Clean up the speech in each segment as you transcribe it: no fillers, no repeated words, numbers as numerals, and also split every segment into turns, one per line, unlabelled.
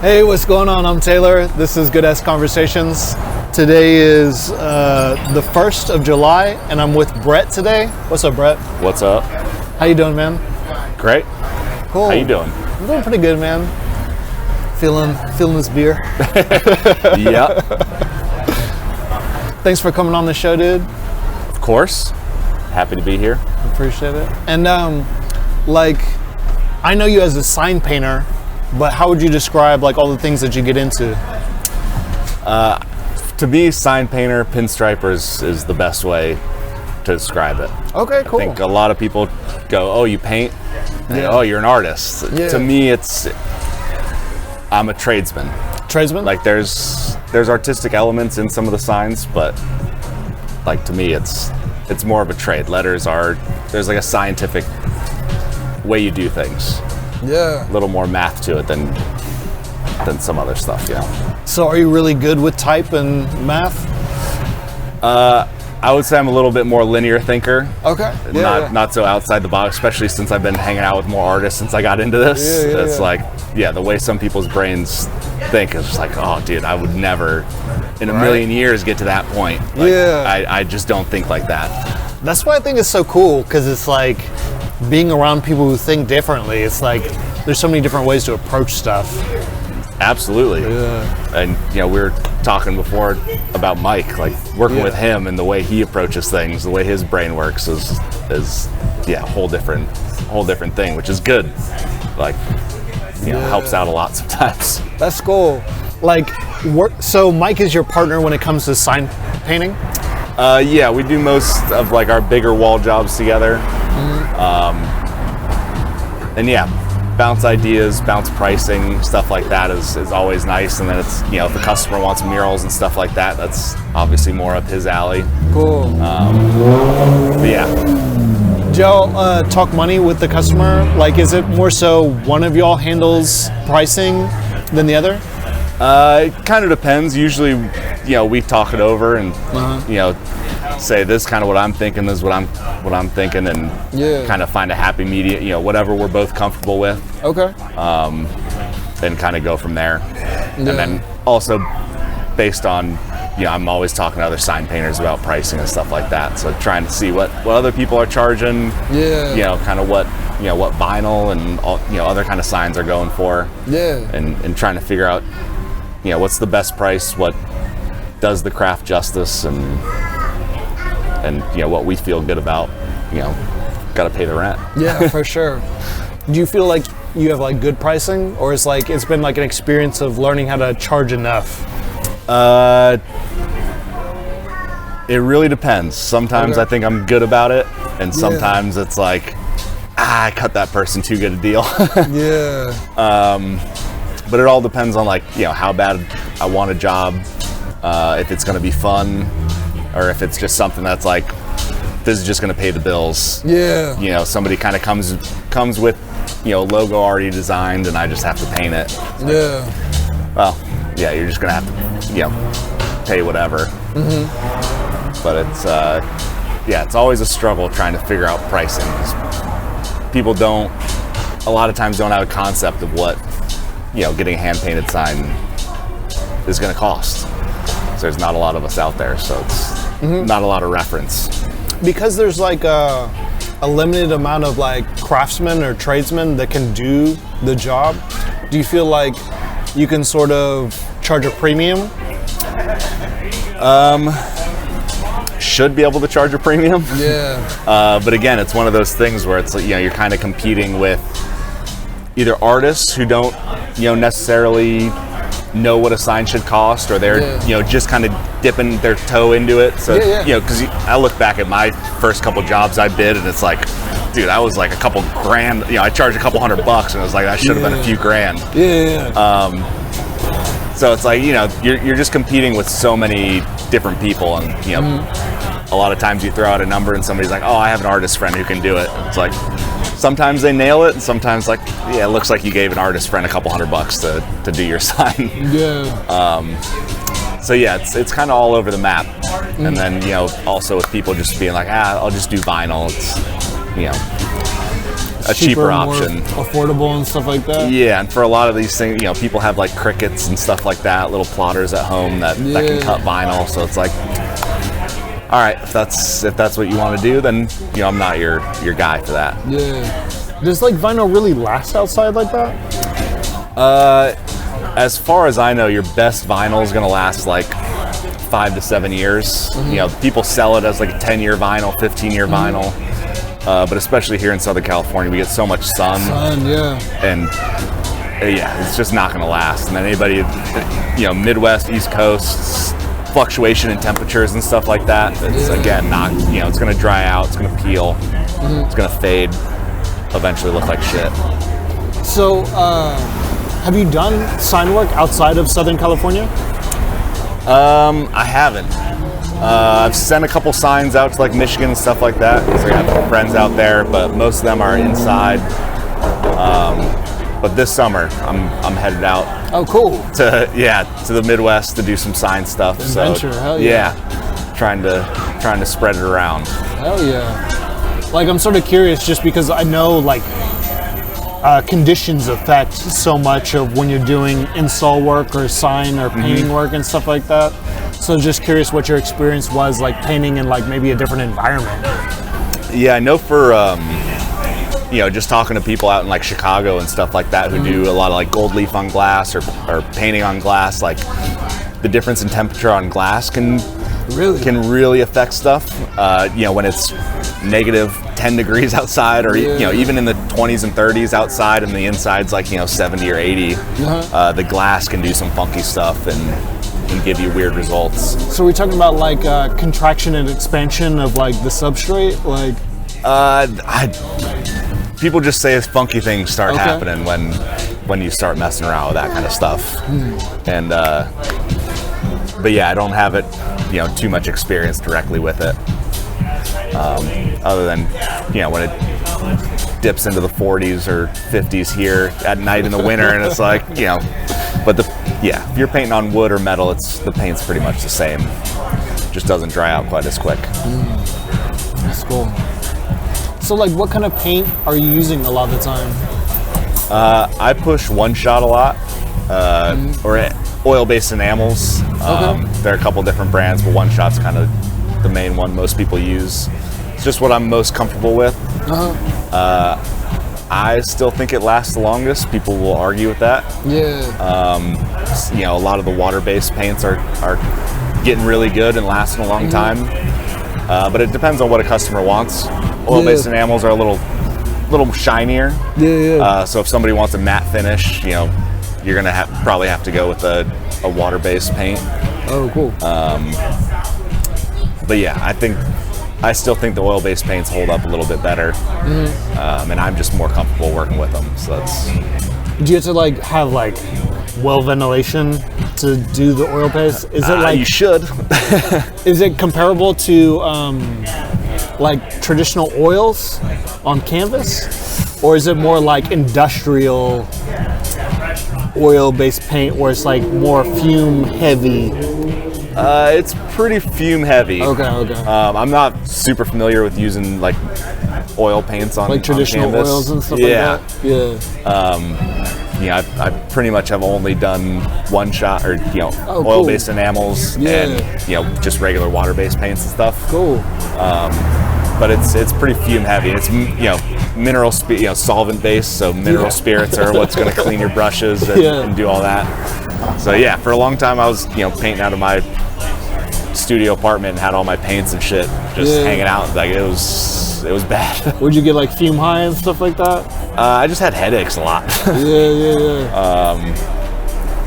Hey, what's going on? I'm Taylor. This is Good Ass Conversations. Today is the 1st of July, and I'm with Bret today. What's up, Bret?
What's up?
How you doing, man?
Great.
Cool.
How you doing?
I'm doing pretty good, man. Feeling this beer.
Yeah.
Thanks for coming on the show, dude.
Of course. Happy to be here.
Appreciate it. And I know you as a sign painter, but how would you describe all the things that you get into?
To me, sign painter, pinstriper is the best way to describe it.
Okay, cool.
I think a lot of people go, "Oh, you paint?
Yeah.
Oh, you're an artist."
Yeah.
To me, I'm a tradesman.
Tradesman?
There's artistic elements in some of the signs, but to me, it's more of a trade. There's a scientific way you do things.
Yeah.
A little more math to it than some other stuff, yeah.
So are you really good with type and math?
I would say I'm a little bit more linear thinker.
Okay. Yeah,
Not so outside the box, especially since I've been hanging out with more artists since I got into this. The way some people's brains think is just oh, dude, I would never in a million years get to that point. I just don't think like that. That's
why I think it's so cool, because it's being around people who think differently. It's there's so many different ways to approach stuff.
Absolutely.
Yeah.
And we were talking before about Mike, working with him and the way he approaches things, the way his brain works is a whole different thing, which is good. Helps out a lot sometimes.
That's cool. So Mike is your partner when it comes to sign painting?
Yeah, we do most of our bigger wall jobs together. And bounce ideas, bounce pricing, stuff like that is always nice. And then it's, if the customer wants murals and stuff like that, that's obviously more up his alley.
Cool.
But yeah.
Do y'all talk money with the customer? Is it more so one of y'all handles pricing than the other?
It kind of depends. Usually, we talk it over and, say this is kind of what I'm thinking, this is what I'm thinking, and kind of find a happy medium, whatever we're both comfortable with.
Okay.
Then kind of go from there. Yeah. And then also based on, I'm always talking to other sign painters about pricing and stuff like that. So trying to see what other people are charging, kind of what vinyl and all, other kind of signs are going for.
Yeah.
And trying to figure out, what's the best price, what does the craft justice, and what we feel good about, got to pay the rent.
Yeah, for sure. Do you feel like you have good pricing, or it's it's been an experience of learning how to charge enough?
It really depends. Sometimes I think I'm good about it, and sometimes it's I cut that person too good a deal.
Yeah.
But it all depends on how bad I want a job, if it's going to be fun, or if it's just something that's this is just going to pay the bills.
Yeah.
Somebody kind of comes with logo already designed, and I just have to paint it.
Yeah.
Well, yeah, you're just going to have to pay whatever.
Mm-hmm.
But it's always a struggle trying to figure out pricing, because people a lot of times don't have a concept of what getting a hand painted sign is going to cost. So there's not a lot of us out there, so it's not a lot of reference.
Because there's a limited amount of craftsmen or tradesmen that can do the job, do you feel you can sort of charge a premium?
Should be able to charge a premium.
Yeah.
But again, it's one of those things where it's you're kind of competing with either artists who don't necessarily know what a sign should cost, or they're just kind of dipping their toe into it. So because I look back at my first couple jobs I did, and it's dude, I was a couple grand. I charged a couple $100, and it was that should have been a few grand. So it's you're just competing with so many different people, and a lot of times you throw out a number and somebody's oh, I have an artist friend who can do it. And it's sometimes they nail it, and sometimes it looks like you gave an artist friend a couple $100 to do your sign.
Yeah.
So it's kind of all over the map. And then also with people just being I'll just do vinyl. It's a cheaper
more
option.
affordable and stuff like that.
Yeah, and for a lot of these things, people have like crickets and stuff like that, little plotters at home that can cut vinyl. So it's like, all right, if that's what you want to do, then I'm not your guy for that.
Yeah. Does like vinyl really last outside like that?
As far as I know, your best vinyl is going to last like 5 to 7 years. People sell it as like a 10-year vinyl, 15-year vinyl. But especially here in Southern California, we get so much sun. And it's just not going to last. And then anybody, Midwest, East Coast, fluctuation in temperatures and stuff like that, it's again not, it's going to dry out, it's going to peel, it's going to fade, eventually look like shit.
So, have you done sign work outside of Southern California?
I haven't. I've sent a couple signs out to like Michigan and stuff like that because I have friends out there, but most of them are inside. But this summer, I'm headed out.
Oh, cool.
To the Midwest to do some sign stuff.
Adventure,
so,
hell yeah.
Trying to spread it around.
Hell yeah. Like I'm sort of curious just because I know like conditions affect so much of when you're doing install work or sign or painting work and stuff like that. So just curious what your experience was like painting in like maybe a different environment.
Yeah, I know for just talking to people out in like Chicago and stuff like that who do a lot of like gold leaf on glass or painting on glass, like the difference in temperature on glass can really affect stuff. When it's negative 10 degrees outside or even in the 20s and 30s outside and the inside's like 70 or 80, the glass can do some funky stuff and give you weird results.
So we're talking about like contraction and expansion of like the substrate, like
people just say funky things start happening when you start messing around with that kind of stuff. And but yeah, I don't have it too much experience directly with it, other than when it dips into the 40s or 50s here at night in the winter and it's like but if you're painting on wood or metal, the paint's pretty much the same, just doesn't dry out quite as quick.
That's cool. So like what kind of paint are you using a lot of the time?
I push One Shot a lot, or oil-based enamels. There are a couple different brands, but One Shot's kind of the main one most people use. It's just what I'm most comfortable with. I still think it lasts the longest. People will argue with that. A lot of the water-based paints are getting really good and lasting a long time. But it depends on what a customer wants. Oil-based enamels are a little shinier. So if somebody wants a matte finish, you're gonna probably have to go with a water-based paint.
Oh, cool.
But yeah, I still think the oil-based paints hold up a little bit better, and I'm just more comfortable working with them. So that's.
Do you have to like have like well ventilation to do the oil paste? Is it like
you should?
Is it comparable to like traditional oils on canvas, or is it more like industrial oil-based paint where it's like more fume heavy?
It's pretty fume heavy.
Okay.
I'm not super familiar with using like oil paints on
like traditional
on canvas.
Oils and stuff like that.
I pretty much have only done One Shot or oil-based enamels and just regular water-based paints and stuff.
Cool.
But it's pretty fume heavy. It's mineral solvent based, so mineral spirits are what's going to clean your brushes and do all that. So yeah, for a long time I was painting out of my studio apartment and had all my paints and shit just hanging out. Like it was bad.
Would you get like fume high and stuff like that?
I just had headaches a lot.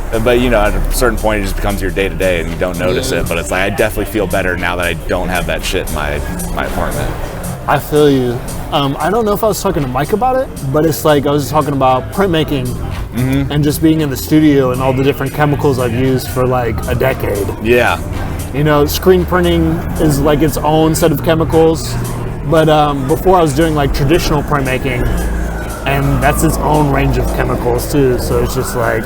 But at a certain point it just becomes your day to day and you don't notice it. But it's like I definitely feel better now that I don't have that shit in my apartment.
I feel you. I don't know if I was talking to Mike about it, but it's like I was talking about printmaking and just being in the studio and all the different chemicals I've used for like a decade.
Yeah.
Screen printing is like its own set of chemicals, but before I was doing like traditional printmaking, and that's its own range of chemicals too. So it's just like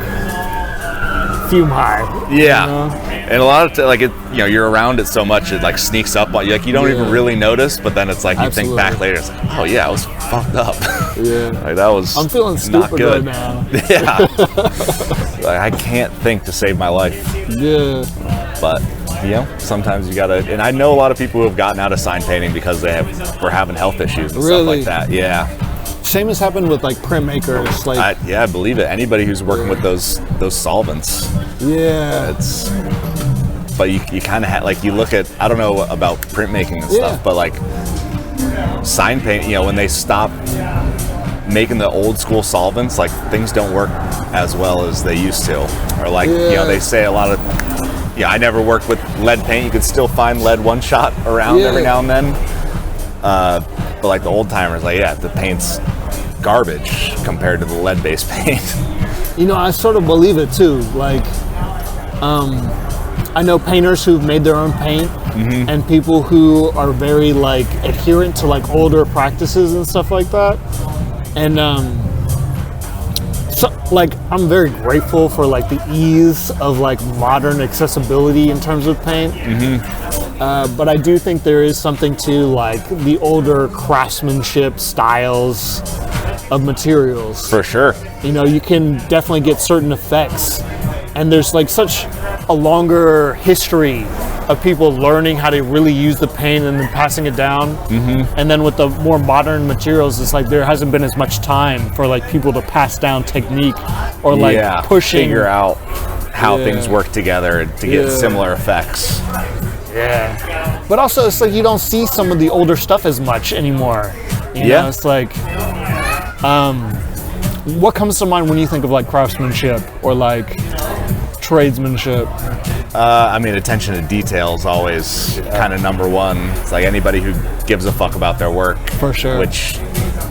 fume high.
Yeah.
You know?
And a lot of like it, you know, you're around it so much it like sneaks up on you. Like you don't even really notice, but then it's like you think back later, it's like, oh yeah, I was fucked up.
Yeah.
Like that was.
I'm feeling
not
stupid
good.
right now.
Yeah. Like I can't think to save my life.
Yeah.
But you know, sometimes you gotta. And I know a lot of people who have gotten out of sign painting because were having health issues and stuff like that. Yeah.
Same has happened with like printmakers. Like
I believe it. Anybody who's working with those solvents.
Yeah.
But you kind of like you look at, I don't know about printmaking and stuff, but like sign paint, you know, when they stop making the old school solvents, like things don't work as well as they used to. Or like, you know, they say a lot of, yeah, I never worked with lead paint. You could still find lead one shot around every now and then. But like the old timers, like, yeah, the paint's garbage compared to the lead-based paint.
You know, I sort of believe it too. Like, I know painters who've made their own paint, and people who are very like adherent to like older practices and stuff like that. And so, like, I'm very grateful for like the ease of like modern accessibility in terms of paint. But I do think there is something to like the older craftsmanship styles of materials.
For sure.
You know, you can definitely get certain effects, and there's like such a longer history of people learning how to really use the paint and then passing it down. And then with the more modern materials, it's like there hasn't been as much time for like people to pass down technique or like pushing,
figure out how things work together to get similar effects.
Yeah. But also it's like you don't see some of the older stuff as much anymore. You know, it's like what comes to mind when you think of like craftsmanship or like tradesmanship?
I mean, attention to detail is always kind of number one. It's like anybody who gives a fuck about their work. For sure. Which,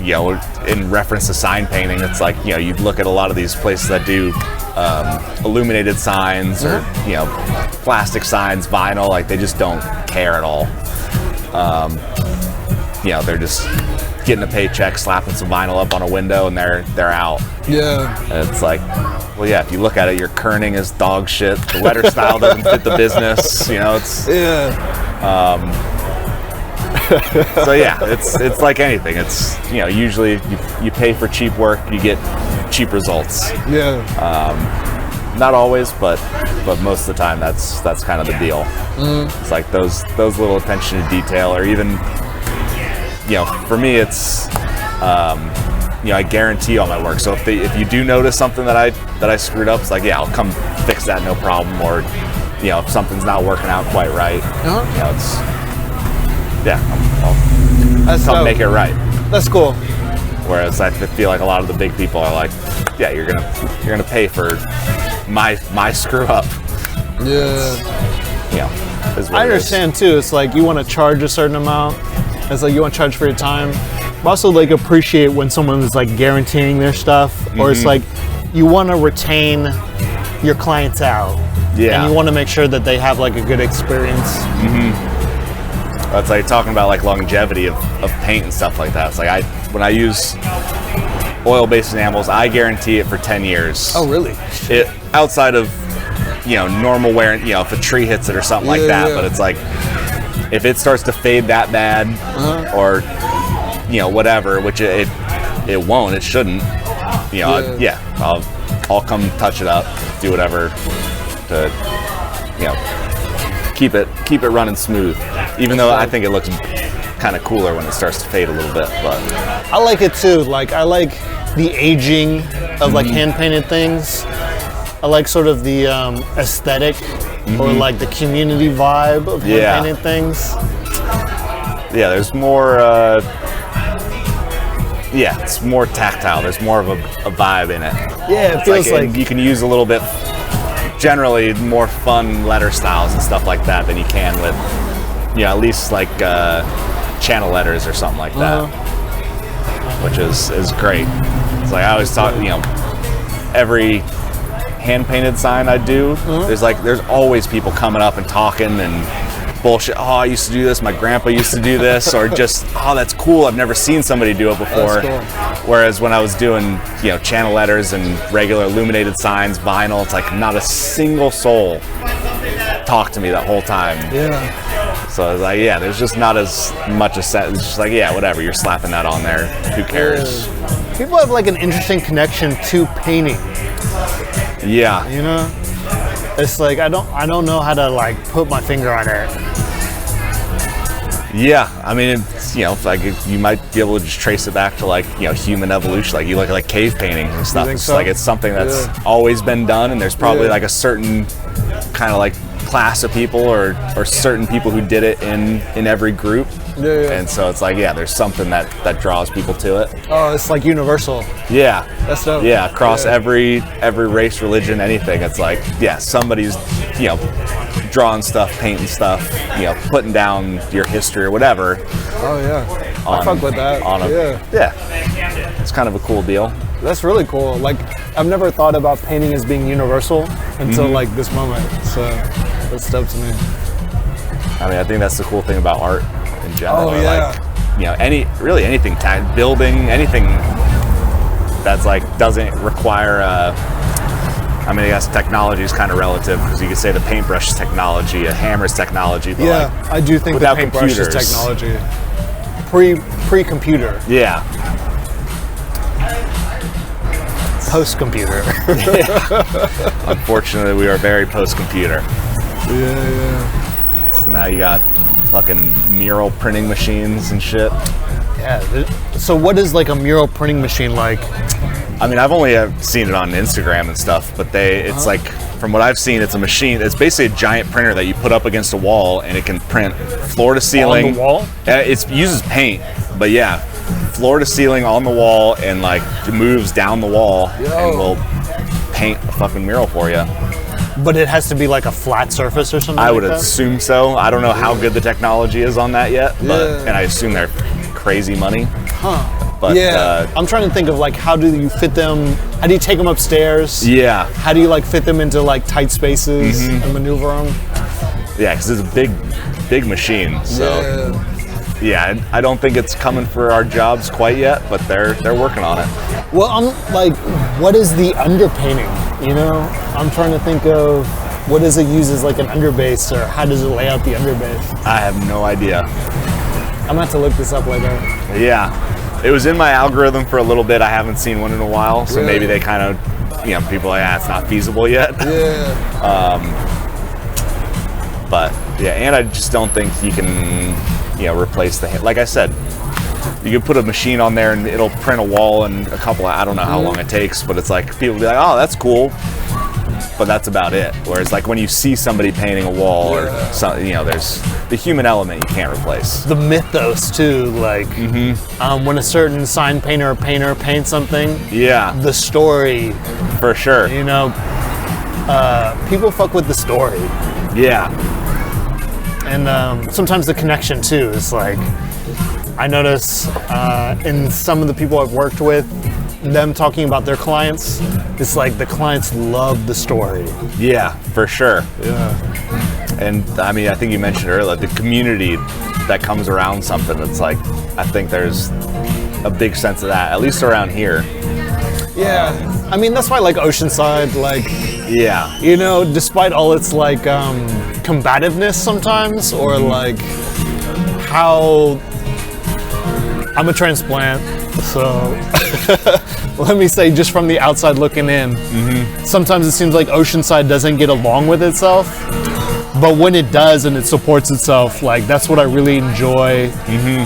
you know, in reference to sign painting, it's like, you know, you look at a lot of these places that do illuminated signs or, you know, plastic signs, vinyl, like they just don't care at all. You know, they're just getting a paycheck, slapping some vinyl up on a window, and they're out. Yeah. And it's like, well, yeah, if you look at it, your kerning is dog shit. The letter style doesn't fit the business. You know, it's so yeah, it's like anything. It's, you know, usually you pay for cheap work, you get cheap results. Yeah. Not always, but most of the time that's kind of the deal. It's like those little attention to detail, or even, you know, for me it's you know, I guarantee all my work. So if you do notice something that I screwed up, it's like, yeah, I'll come fix that, no problem. Or, you know, if something's not working out quite right, you know, it's I'll come make it right. That's cool. Whereas I feel like a lot of the big people are like, yeah, you're gonna pay for my screw up. Yeah. You know,
I understand too. It's like you want to charge a certain amount. It's like you want to charge for your time. But also like appreciate when someone is like guaranteeing their stuff, or it's like you want to retain your clientele. Yeah. And you want to make sure that they have like a good experience.
That's like talking about like longevity of paint and stuff like that. It's like when I use oil-based enamels, I guarantee it for 10 years.
Oh, really?
It outside of, you know, normal wear, you know, if a tree hits it or something like that. But it's like if it starts to fade that bad, or, you know, whatever, which it won't, it shouldn't. You know, I'll come touch it up, do whatever to, you know, keep it running smooth. Even though I think it looks kind of cooler when it starts to fade a little bit, but
I like it too. Like I like the aging of like hand painted things. I like sort of the aesthetic or like the community vibe of hand painted things.
Yeah, there's more. It's more tactile. There's more of a vibe in it.
Yeah, it feels like
you can use a little bit. Generally, more fun letter styles and stuff like that than you can with, you know, at least like channel letters or something like that, which is great. It's like I always talk, you know, every hand painted sign I do, there's always people coming up and talking and bullshit. Oh, I used to do this. My grandpa used to do this, or just, oh, that's cool. I've never seen somebody do it before.
That's cool.
Whereas when I was doing, channel letters and regular illuminated signs, vinyl, it's like not a single soul talked to me that whole time.
Yeah.
So I was like, yeah, there's just not as much a set. It's just like, yeah, whatever. You're slapping that on there. Who cares?
Yeah. People have like an interesting connection to painting.
Yeah.
It's like I don't know how to like put my finger on it.
Yeah, I mean, it's, like you might be able to just trace it back to like human evolution. Like you look at like cave paintings and stuff. It's
so?
like it's something that's always been done, and there's probably like a certain kind of like class of people or certain people who did it in every group.
Yeah.
And so it's like, yeah, there's something that draws people to it.
Oh, it's like universal.
Yeah.
That's dope.
Yeah, across every race, religion, anything. It's like, yeah, somebody's, drawing stuff, painting stuff, putting down your history or whatever.
Oh yeah. I fuck with that.
Yeah. It's kind of a cool deal.
That's really cool. Like, I've never thought about painting as being universal until like this moment. So that's dope to me.
I mean, I think that's the cool thing about art in general.
Oh yeah.
Like, anything, building, anything that's like doesn't require I mean, I guess technology is kind of relative because you could say the paintbrush is technology, a hammer is technology. But like,
I do think the paintbrush is technology. Pre-computer.
Yeah.
Post-computer.
Unfortunately, we are very post-computer.
Yeah.
So now you got fucking mural printing machines and shit.
Yeah. So what is like a mural printing machine like?
I mean, I've only seen it on Instagram and stuff, but it's like, from what I've seen, it's a machine. It's basically a giant printer that you put up against a wall, and it can print floor to ceiling.
On the wall?
It uses paint, but yeah, floor to ceiling on the wall, and like it moves down the wall and will paint a fucking mural for you.
But it has to be like a flat surface or something.
I would
like that?
assume so. I don't know how good the technology is on that yet, but and I assume they're crazy money.
Huh.
But,
I'm trying to think of like how do you fit them? How do you take them upstairs?
Yeah.
How do you like fit them into like tight spaces and maneuver them?
Yeah, because it's a big machine. So yeah, I don't think it's coming for our jobs quite yet, but they're working on it.
Well, I'm like, what is the underpainting? I'm trying to think of what does it use as like an underbase, or how does it lay out the underbase?
I have no idea.
I'm gonna have to look this up later.
Yeah. It was in my algorithm for a little bit. I haven't seen one in a while, so maybe they kind of, people are like, it's not feasible yet.
Yeah.
But yeah, and I just don't think you can, replace the. Like I said, you can put a machine on there and it'll print a wall in a couple. I don't know how long it takes, but it's like people be like, oh, that's cool. But that's about it. Whereas like when you see somebody painting a wall or something, there's the human element you can't replace.
The mythos too, like when a certain sign painter or painter paints something.
Yeah.
The story.
For sure.
People fuck with the story.
Yeah.
And sometimes the connection too is like, I notice in some of the people I've worked with, them talking about their clients, it's like the clients love the story.
Yeah, for sure.
Yeah.
And I mean, I think you mentioned earlier, the community that comes around something, it's like, I think there's a big sense of that, at least around here.
Yeah. I mean, that's why like Oceanside, like,
yeah.
Despite all its like combativeness sometimes, or like how I'm a transplant, so let me say, just from the outside looking in, sometimes it seems like Oceanside doesn't get along with itself, but when it does and it supports itself, like that's what I really enjoy,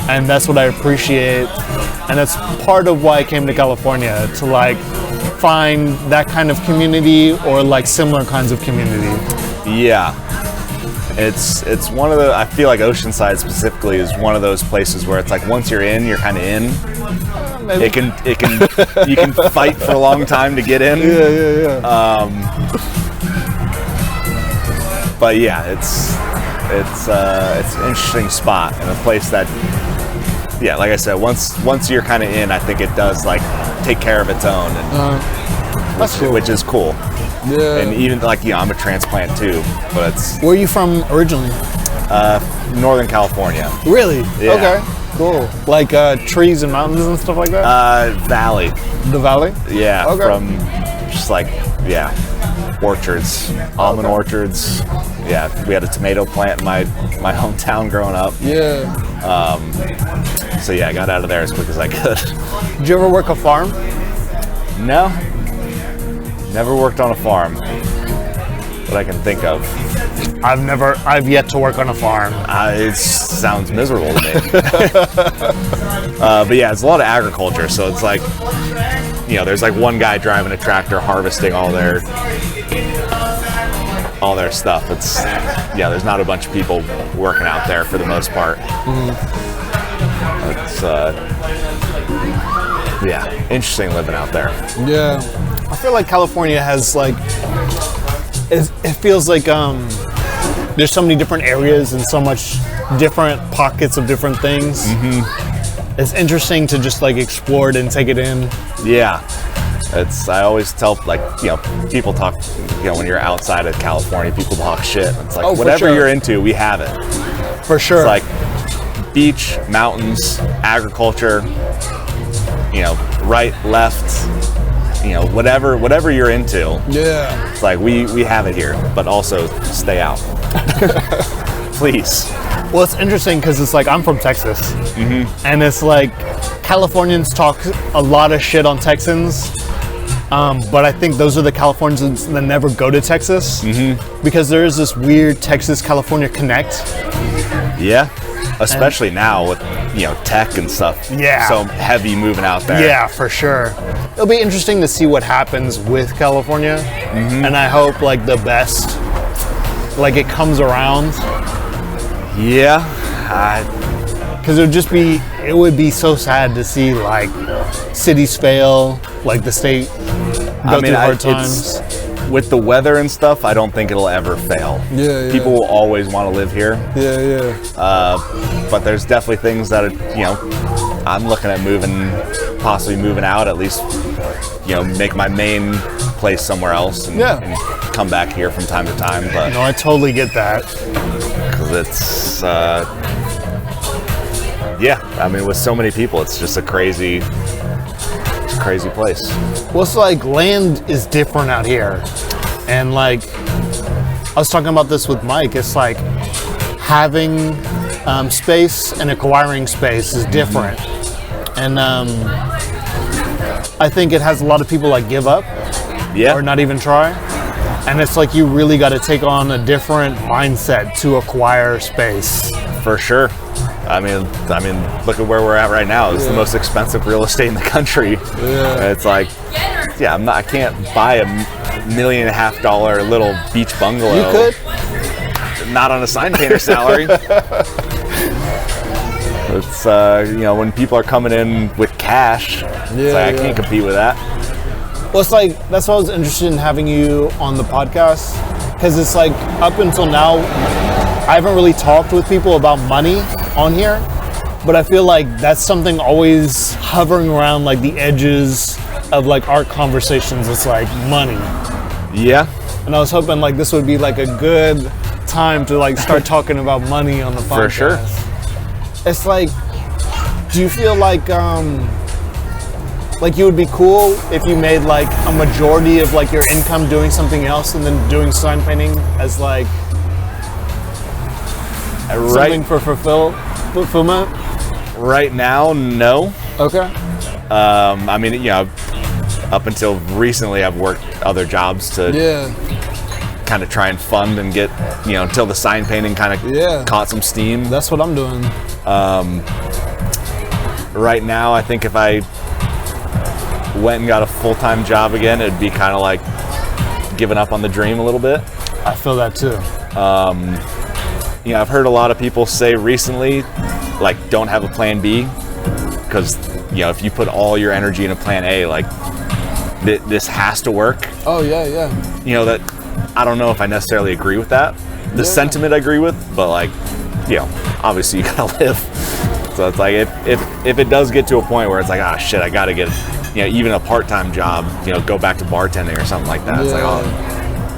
and that's what I appreciate, and that's part of why I came to California, to like find that kind of community or like similar kinds of community.
Yeah. It's one of the, I feel like Oceanside specifically is one of those places where it's like once you're in, you're kind of in. It can you can fight for a long time to get in.
Yeah.
But yeah, it's an interesting spot and a place that, yeah, like I said, once you're kind of in, I think it does like take care of its own, and which is cool.
Yeah.
And even like, I'm a transplant too, but it's.
Where are you from originally?
Northern California.
Really?
Yeah.
Okay. Cool. Like trees and mountains and stuff like that?
Valley.
The valley?
Yeah.
Okay.
From just like, orchards, almond orchards. Yeah, we had a tomato plant in my hometown growing up.
Yeah.
So yeah, I got out of there as quick as I could.
Did you ever work a farm?
No. Never worked on a farm that I can think of.
I've yet to work on a farm.
It sounds miserable to me. But yeah, it's a lot of agriculture, so it's like, there's like one guy driving a tractor harvesting all their stuff. There's not a bunch of people working out there for the most part. It's interesting living out there.
Yeah. I feel like California has like, it feels like there's so many different areas and so much different pockets of different things. Mm-hmm. It's interesting to just like explore it and take it in.
Yeah. I always tell, people talk, when you're outside of California, people talk shit. It's like, whatever you're into, we have it.
For sure.
It's like beach, mountains, agriculture, right, left, whatever you're into.
Yeah.
It's like, we have it here, but also stay out. Please.
Well, it's interesting because it's like, I'm from Texas. Mm-hmm. And it's like, Californians talk a lot of shit on Texans. But I think those are the Californians that never go to Texas, because there is this weird Texas-California connect.
Yeah, especially now with tech and stuff.
Yeah,
so heavy moving out there.
Yeah, for sure. It'll be interesting to see what happens with California, and I hope like the best, like it comes around.
Yeah,
because it would be so sad to see like cities fail, like the state go through hard times.
With the weather and stuff, I don't think it'll ever fail.
Yeah.
People will always want to live here.
Yeah.
But there's definitely things that I'm looking at possibly moving out, at least, make my main place somewhere else and come back here from time to time. But
no, I totally get that.
Because it's, with so many people, it's just a crazy place.
Well, it's like land is different out here. And like, I was talking about this with Mike, it's like having space and acquiring space is different. And I think it has a lot of people like give up or not even try. And it's like you really got to take on a different mindset to acquire space.
For sure. I mean, look at where we're at right now. It's the most expensive real estate in the country.
Yeah.
It's like, I can't buy $1.5 million little beach bungalow.
You could.
Not on a sign painter salary. It's when people are coming in with cash, it's like I can't compete with that.
Well, it's like that's why I was interested in having you on the podcast, because it's like up until now, I haven't really talked with people about money on here, but I feel like that's something always hovering around like the edges of like our conversations. It's like money.
Yeah.
And I was hoping like this would be like a good time to like start talking about money on the podcast.
For sure.
It's like, do you feel like you would be cool if you made like a majority of like your income doing something else and then doing sign painting as like something for fulfillment?
Right now, no.
Okay.
Up until recently, I've worked other jobs to kind of try and fund and get, until the sign painting kind of caught some steam.
That's what I'm doing.
Right now, I think if I went and got a full-time job again, it'd be kind of like giving up on the dream a little bit.
I feel that too.
I've heard a lot of people say recently, like, don't have a plan B, because, if you put all your energy into plan A, like, this has to work.
Oh, yeah.
That, I don't know if I necessarily agree with that. The sentiment I agree with, but, like, obviously you gotta live. So it's like, if it does get to a point where it's like, shit, I gotta get, even a part-time job, go back to bartending or something like that. It's like,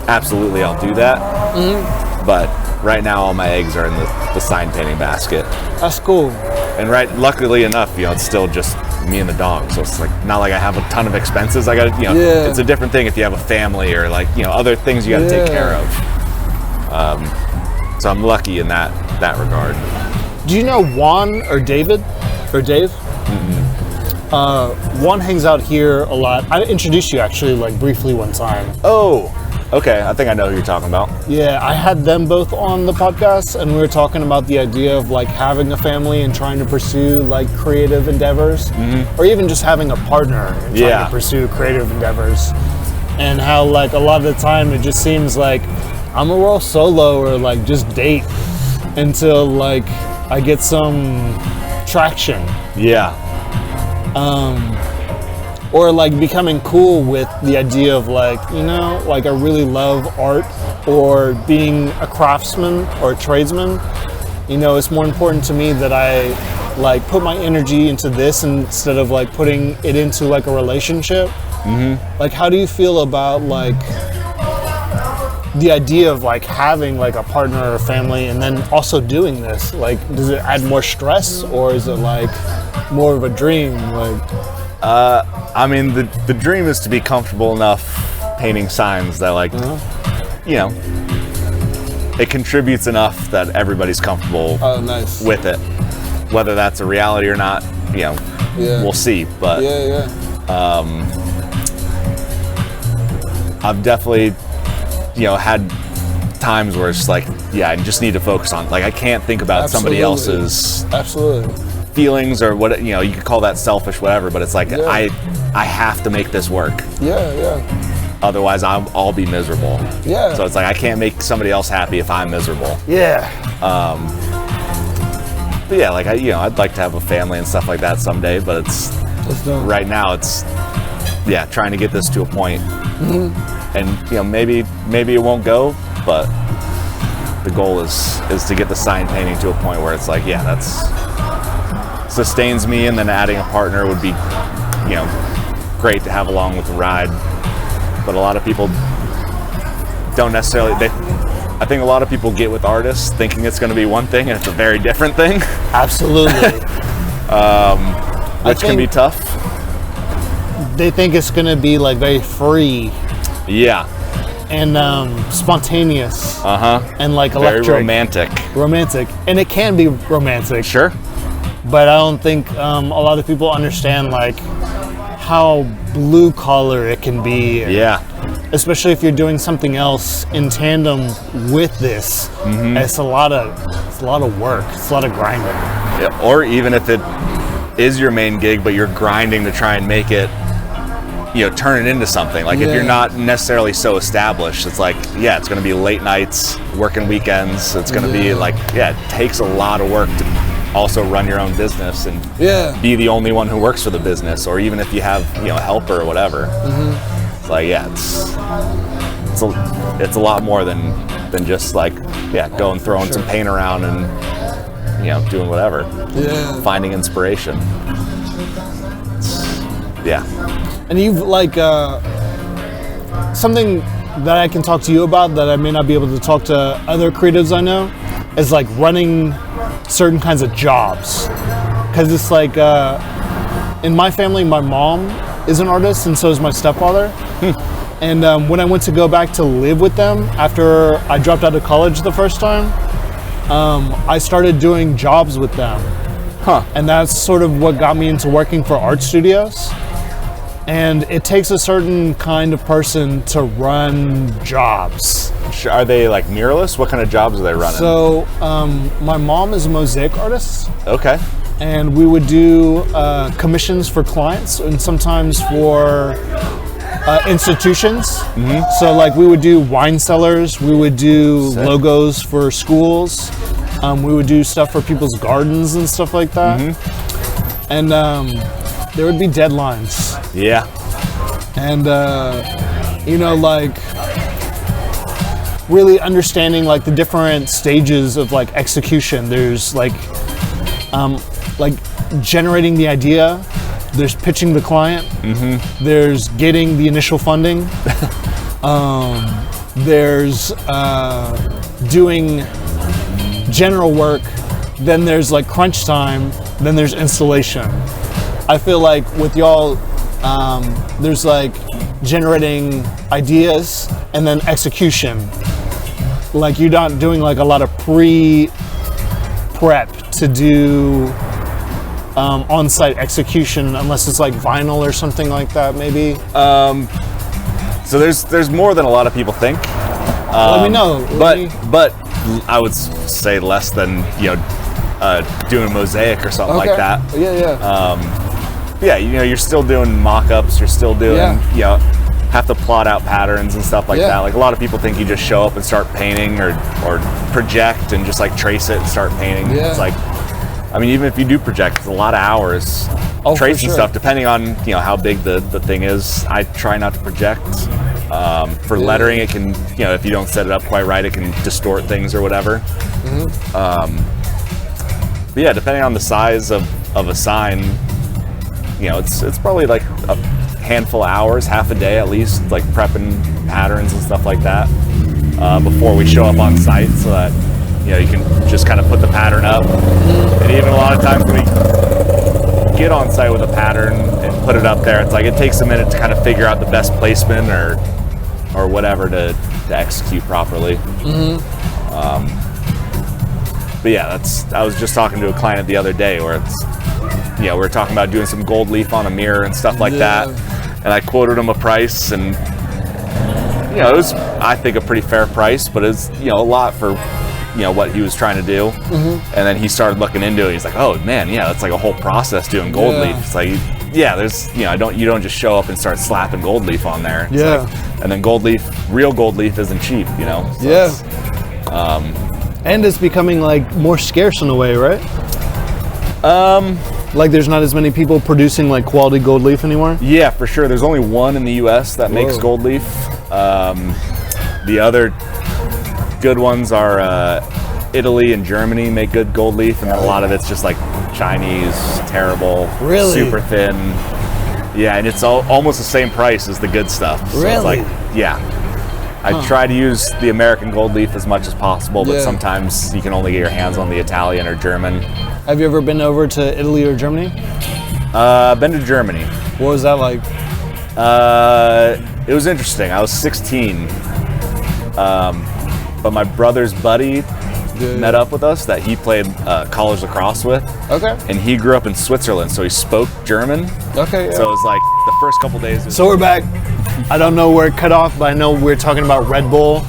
absolutely, I'll do that. Mm-hmm. But right now all my eggs are in the sign painting basket.
That's cool.
And luckily enough, it's still just me and the dog. So it's like not like I have a ton of expenses. I got to, it's a different thing if you have a family or like, other things you got to take care of. So I'm lucky in that regard.
Do you know Juan or David or Dave? Juan hangs out here a lot. I introduced you actually like briefly one time.
Oh, okay. I think I know who you're talking about.
Yeah, I had them both on the podcast, and we were talking about the idea of like having a family and trying to pursue like creative endeavors, or even just having a partner and trying to pursue creative endeavors, and how like a lot of the time it just seems like I'm a roll solo or like just date until like I get some traction.
Yeah.
Or like becoming cool with the idea of like, like I really love art or being a craftsman or a tradesman. It's more important to me that I like put my energy into this instead of like putting it into like a relationship. Like, how do you feel about like the idea of like having like a partner or a family and then also doing this? Like, does it add more stress or is it like more of a dream? Like,
I mean, the dream is to be comfortable enough painting signs that like, it contributes enough that everybody's comfortable with it. Whether that's a reality or not, we'll see. But I've definitely, had times where it's like, I just need to focus on, like, I can't think about somebody else's feelings or what, you could call that selfish, whatever, but it's like, I have to make this work. Otherwise I'll be miserable. So it's like, I can't make somebody else happy if I'm miserable. But yeah, like I'd like to have a family and stuff like that someday, but right now it's trying to get this to a point. And maybe it won't go, but the goal is to get the sign painting to a point where it's like, that's sustains me, and then adding a partner would be, great to have along with the ride. But a lot of people don't necessarily, I think a lot of people get with artists thinking it's going to be one thing and it's a very different thing.
Absolutely.
Which can be tough.
They think it's going to be like very free. And spontaneous. And like electric.
Very romantic.
And it can be romantic.
Sure.
But I don't think a lot of people understand like how blue collar it can be. Especially if you're doing something else in tandem with this. It's a lot of work. It's a lot of grinding.
Or even if it is your main gig, but you're grinding to try and make it, turn it into something. Like if you're not necessarily so established, it's like, it's going to be late nights, working weekends. It's going to be like, it takes a lot of work to also run your own business and be the only one who works for the business, or even if you have a helper or whatever. It's like it's a lot more than just like going throwing some paint around and doing whatever, finding inspiration.
And you've like something that I can talk to you about that I may not be able to talk to other creatives I know is like running certain kinds of jobs, because it's like in my family my mom is an artist and so is my stepfather. And when I went to go back to live with them after I dropped out of college the first time, I started doing jobs with them, and that's sort of what got me into working for art studios. And it takes a certain kind of person to run jobs.
Are they like muralists? What kind of jobs are they running?
So my mom is a mosaic artist.
Okay.
And we would do commissions for clients and sometimes for institutions. So like we would do wine cellars, we would do logos for schools, we would do stuff for people's gardens and stuff like that. And there would be deadlines. And like really understanding like the different stages of like execution. There's like generating the idea, there's pitching the client, there's getting the initial funding, there's doing general work, then there's like crunch time, then there's installation. I feel like with y'all, there's like generating ideas and then execution. Like you're not doing like a lot of prep to do on-site execution unless it's like vinyl or something like that, maybe.
So there's more than a lot of people think.
Let me know.
But I would say less than doing mosaic or something like that.
Yeah.
You're still doing mock-ups. You're still doing have to plot out patterns and stuff like that. Like a lot of people think you just show up and start painting or project and just like trace it and start painting.
Yeah.
It's like, I mean, even if you do project, it's a lot of hours tracing stuff, depending on how big the thing is. I try not to project. For lettering, it can, if you don't set it up quite right, it can distort things or whatever. But yeah, depending on the size of a sign, it's probably like a handful of hours, half a day at least, like prepping patterns and stuff like that before we show up on site, so that you can just kind of put the pattern up. And even a lot of times when we get on site with a pattern and put it up there, it's like it takes a minute to kind of figure out the best placement or whatever to execute properly. But yeah, I was just talking to a client the other day where it's we were talking about doing some gold leaf on a mirror and stuff like that, and I quoted him a price, and it was, I think, a pretty fair price, but it's a lot for what he was trying to do. And then he started looking into it. He's like, oh man, it's like a whole process doing gold leaf. It's like, there's you don't just show up and start slapping gold leaf on there. It's like, and then real gold leaf isn't cheap, so
and it's becoming like more scarce in a way, right? Like there's not as many people producing like quality gold leaf anymore?
Yeah, for sure. There's only one in the US that makes gold leaf. The other good ones are Italy and Germany make good gold leaf, and a lot of it's just like Chinese, terrible, super thin. Yeah, and it's almost the same price as the good stuff. So it's like, I try to use the American gold leaf as much as possible, but sometimes you can only get your hands on the Italian or German.
Have you ever been over to Italy or Germany?
Been to Germany.
What was that like?
It was interesting. I was 16, but my brother's buddy met up with us that he played college lacrosse with.
Okay.
And he grew up in Switzerland, so he spoke German.
Okay.
So it was like the first couple days.
So we're back. I don't know where it cut off, but I know we're talking about Red Bull.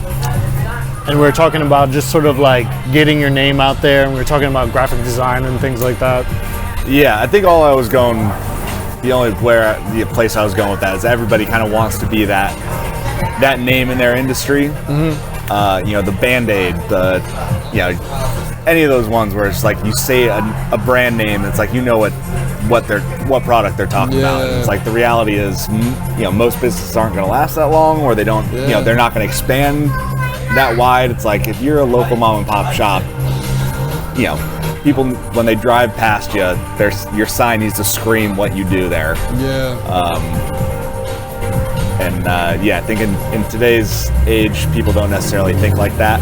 And we're talking about just sort of like getting your name out there, and we're talking about graphic design and things like that.
Yeah, I think the only place I was going with that is everybody kind of wants to be that name in their industry. The Band-Aid, any of those ones where it's like you say a brand name, it's like what product they're talking about. And it's like the reality is, most businesses aren't going to last that long, or they don't, they're not going to expand that wide. It's like if you're a local mom and pop shop, people when they drive past you, your sign needs to scream what you do there. I think in today's age, people don't necessarily think like that.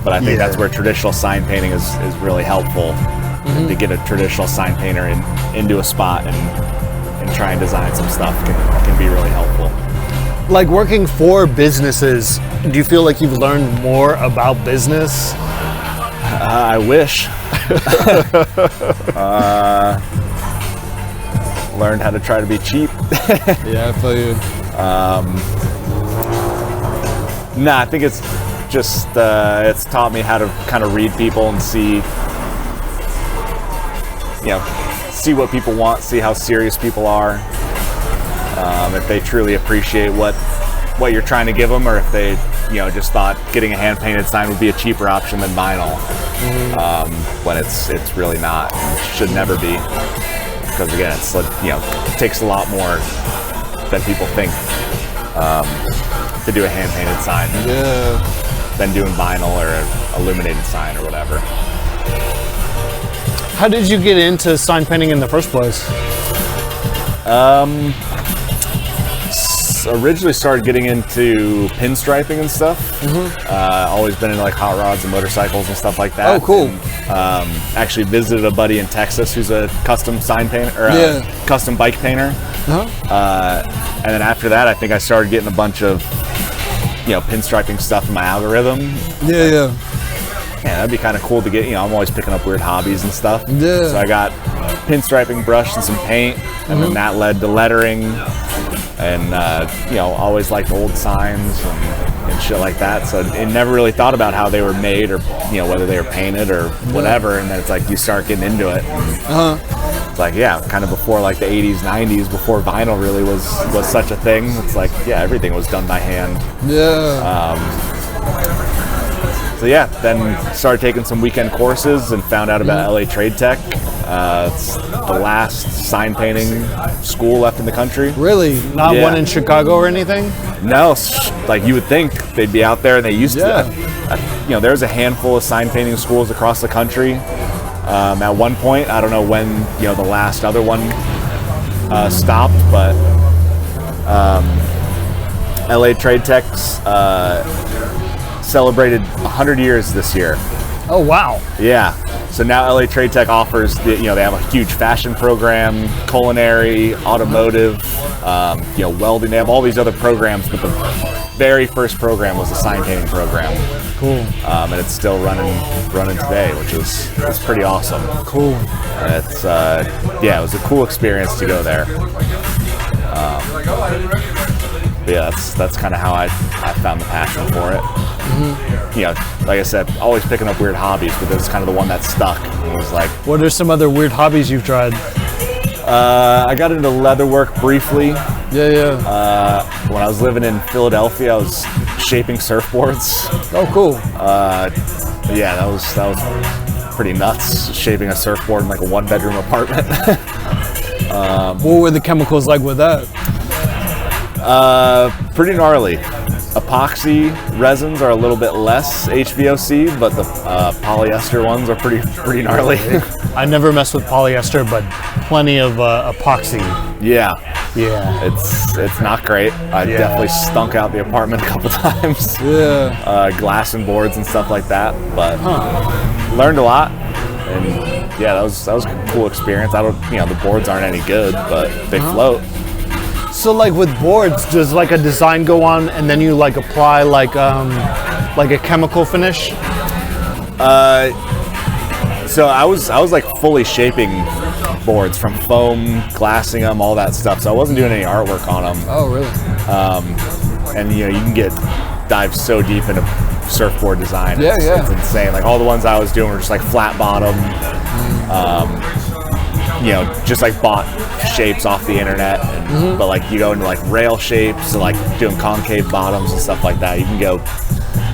But I think that's where traditional sign painting is really helpful. To get a traditional sign painter into a spot and try and design some stuff can be really helpful.
Like working for businesses, do you feel like you've learned more about business?
I wish. Learned how to try to be cheap.
Yeah, I feel you.
I think it's just it's taught me how to kind of read people and see what people want, see how serious people are, if they truly appreciate what you're trying to give them, or if they just thought getting a hand painted sign would be a cheaper option than vinyl, when it's really not, and it should never be, because again, it takes a lot more than people think to do a hand painted sign than doing vinyl or an illuminated sign or whatever.
How did you get into sign painting in the first place?
originally started getting into pinstriping and stuff. Always been into like hot rods and motorcycles and stuff like that.
Oh, cool.
And, actually visited a buddy in Texas who's a custom sign painter, or custom bike painter. And then after that, I think I started getting a bunch of, pinstriping stuff in my algorithm.
Yeah,
that'd be kind of cool to get. I'm always picking up weird hobbies and stuff.
Yeah.
So I got pinstriping brush and some paint, and then that led to lettering, and always liked old signs and shit like that. So I never really thought about how they were made, or whether they were painted or whatever. And then it's like you start getting into it. It's like kind of before like the 80s, 90s, before vinyl really was such a thing. It's like everything was done by hand. So then started taking some weekend courses and found out about LA Trade Tech. It's the last sign painting school left in the country.
Really? Not one in Chicago or anything?
No, like you would think they'd be out there, and they used to. There's a handful of sign painting schools across the country. At one point, I don't know when the last other one stopped, but LA Trade Tech's celebrated 100 years this year.
Oh, wow.
Yeah. So now LA Trade Tech offers, they have a huge fashion program, culinary, automotive, welding. They have all these other programs, but the very first program was the sign painting program.
Cool.
And it's still running today, which is pretty awesome.
Cool.
It's it was a cool experience to go there. That's kind of how I found the passion for it. Like I said, always picking up weird hobbies, but this is kind of the one that stuck. It was like,
what are some other weird hobbies you've tried?
I got into leatherwork briefly.
When
I was living in Philadelphia, I was shaping surfboards.
Oh, cool.
That was pretty nuts, shaping a surfboard in like a one-bedroom apartment.
What were the chemicals like with that?
Pretty gnarly. Epoxy resins are a little bit less HVOC, but the polyester ones are pretty gnarly.
I never messed with polyester, but plenty of epoxy.
Yeah.
It's
not great. I definitely stunk out the apartment a couple times. Glass and boards and stuff like that, but learned a lot. And that was a cool experience. The boards aren't any good, but they float.
So like with boards, does like a design go on and then you like apply like a chemical finish?
So I was like fully shaping boards, from foam, glassing them, all that stuff. So I wasn't doing any artwork on them.
Oh, really?
And you can dive so deep into surfboard design. It's insane. Like all the ones I was doing were just like flat bottom. Just like bought shapes off the internet, but like you go into like rail shapes, so like doing concave bottoms and stuff like that. You can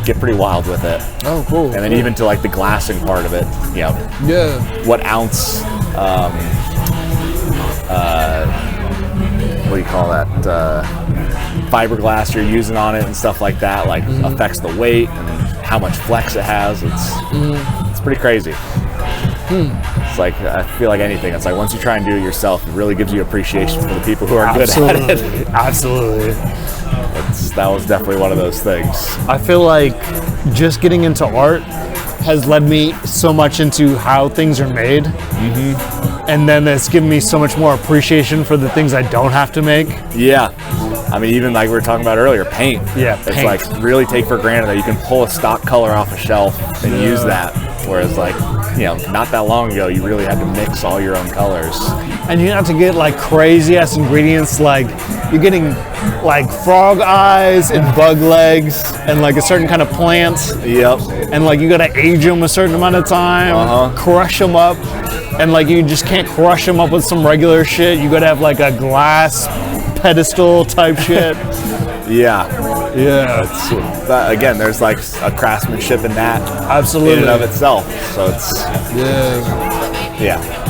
get pretty wild with it.
Oh, cool.
And then even to like the glassing part of it, what ounce, what do you call that? Fiberglass you're using on it and stuff like that, like affects the weight and how much flex it has. It's pretty crazy. It's like, I feel like anything, it's like once you try and do it yourself, it really gives you appreciation for the people who are good at it.
Absolutely.
That was definitely one of those things.
I feel like just getting into art has led me so much into how things are made. And then it's given me so much more appreciation for the things I don't have to make.
Yeah. I mean, even like we were talking about earlier, paint.
It's
like really take for granted that you can pull a stock color off a shelf and use that. Whereas like, not that long ago, you really had to mix all your own colors.
And you have to get like crazy ass ingredients, like you're getting like frog eyes and bug legs and like a certain kind of plant. And like you gotta age them a certain amount of time, crush them up. And like you just can't crush them up with some regular shit. You gotta have like a glass pedestal type shit.
Again, there's like a craftsmanship in that.
Absolutely.
In and of itself. So it's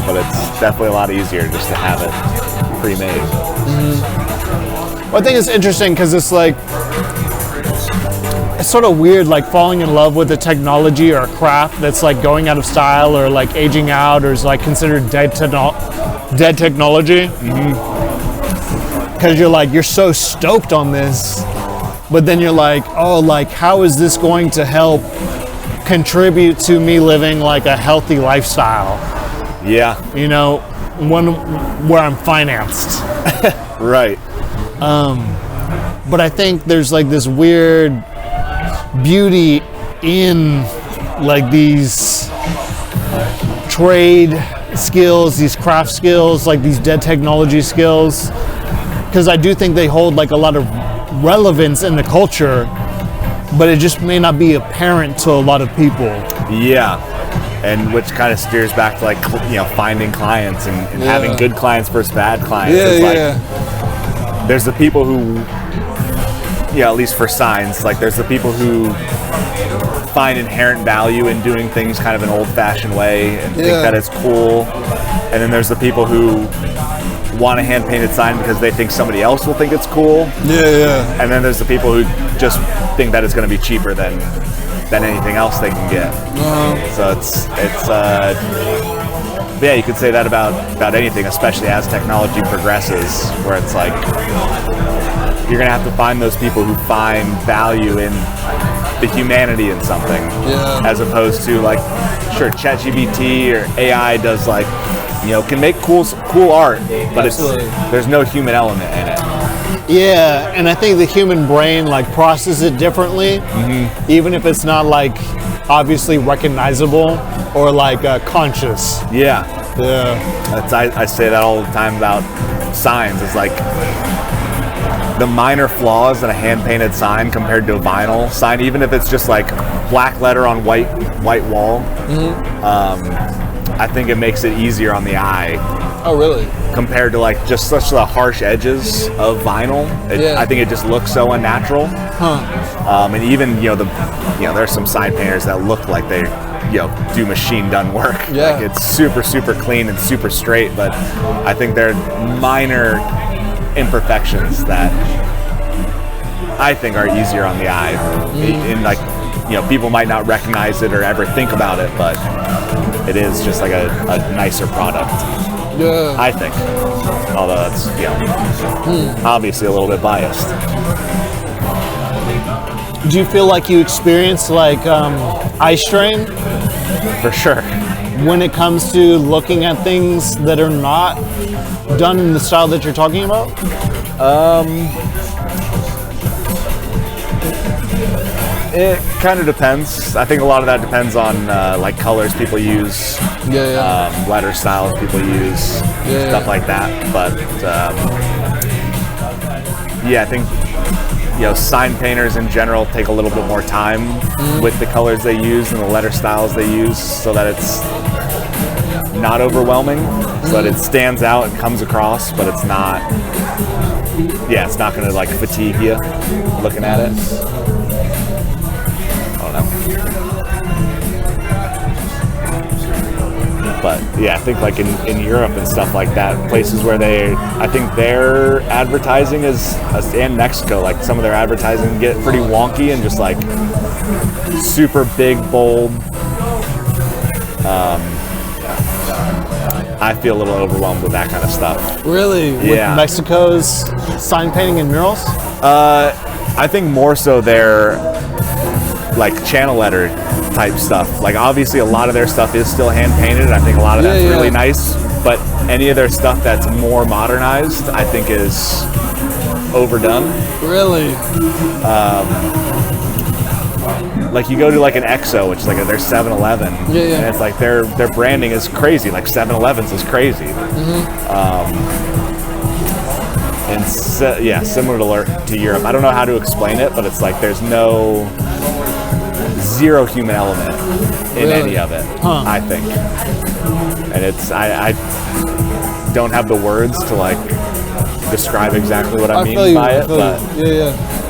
but it's definitely a lot easier just to have it pre-made.
Well, I think it's interesting because it's like, it's sort of weird, like falling in love with a technology or a craft that's like going out of style or like aging out or is like considered dead technology. because you're so stoked on this, but then you're like, oh, like how is this going to help contribute to me living like a healthy lifestyle?
Yeah.
You know, one where I'm financed.
Right.
But I think there's like this weird beauty in like these trade skills, these craft skills, like these dead technology skills, because I do think they hold like a lot of relevance in the culture, but it just may not be apparent to a lot of people.
Yeah. And which kind of steers back to like, you know, finding clients and having good clients versus bad clients. It's like, there's the people who, yeah, at least for signs, like there's the people who find inherent value in doing things kind of an old-fashioned way and think that it's cool. And then there's the people who want a hand-painted sign because they think somebody else will think it's cool. And then there's the people who just think that it's going to be cheaper than anything else they can get. So it's yeah, you could say that about anything, especially as technology progresses, where it's like you're gonna have to find those people who find value in the humanity in something, as opposed to like, sure, ChatGPT or AI does like, you know, can make cool art, but there's no human element in it.
Yeah, and I think the human brain like processes it differently, even if it's not like obviously recognizable or like conscious.
Yeah.
Yeah.
I say that all the time about signs. It's like the minor flaws in a hand-painted sign compared to a vinyl sign, even if it's just like black letter on white wall. I think it makes it easier on the eye.
Oh, really?
Compared to like just such the harsh edges of vinyl, I think it just looks so unnatural. And even there's some sign painters that look like they do machine done work. Like it's super clean and super straight, but I think there are minor imperfections that I think are easier on the eye. And like, people might not recognize it or ever think about it, but it is just like a nicer product.
Yeah.
I think. Although that's, obviously a little bit biased.
Do you feel like you experience like eye strain?
For sure.
When it comes to looking at things that are not done in the style that you're talking about?
It kind of depends. I think a lot of that depends on like colors people use, letter styles people use, stuff like that. But I think sign painters in general take a little bit more time with the colors they use and the letter styles they use, so that it's not overwhelming, so that it stands out and comes across, but it's not. It's not going to like fatigue you looking at it. But I think like in Europe and stuff like that, places where I think their advertising is, and Mexico, like some of their advertising get pretty wonky and just like super big, bold. I feel a little overwhelmed with that kind of stuff.
Really?
Yeah.
With Mexico's sign painting and murals?
I think more so their like channel letter type stuff. Like obviously a lot of their stuff is still hand painted. I think a lot of that's really nice, but any of their stuff that's more modernized, I think is overdone.
Really?
Like you go to like an EXO, which is like their 7-Eleven, and it's like their branding is crazy. Like 7-Elevens is crazy. And similar to Europe. I don't know how to explain it, but it's like there's zero human element in any of it, I think. And it's I don't have the words to like describe exactly what I mean by it, but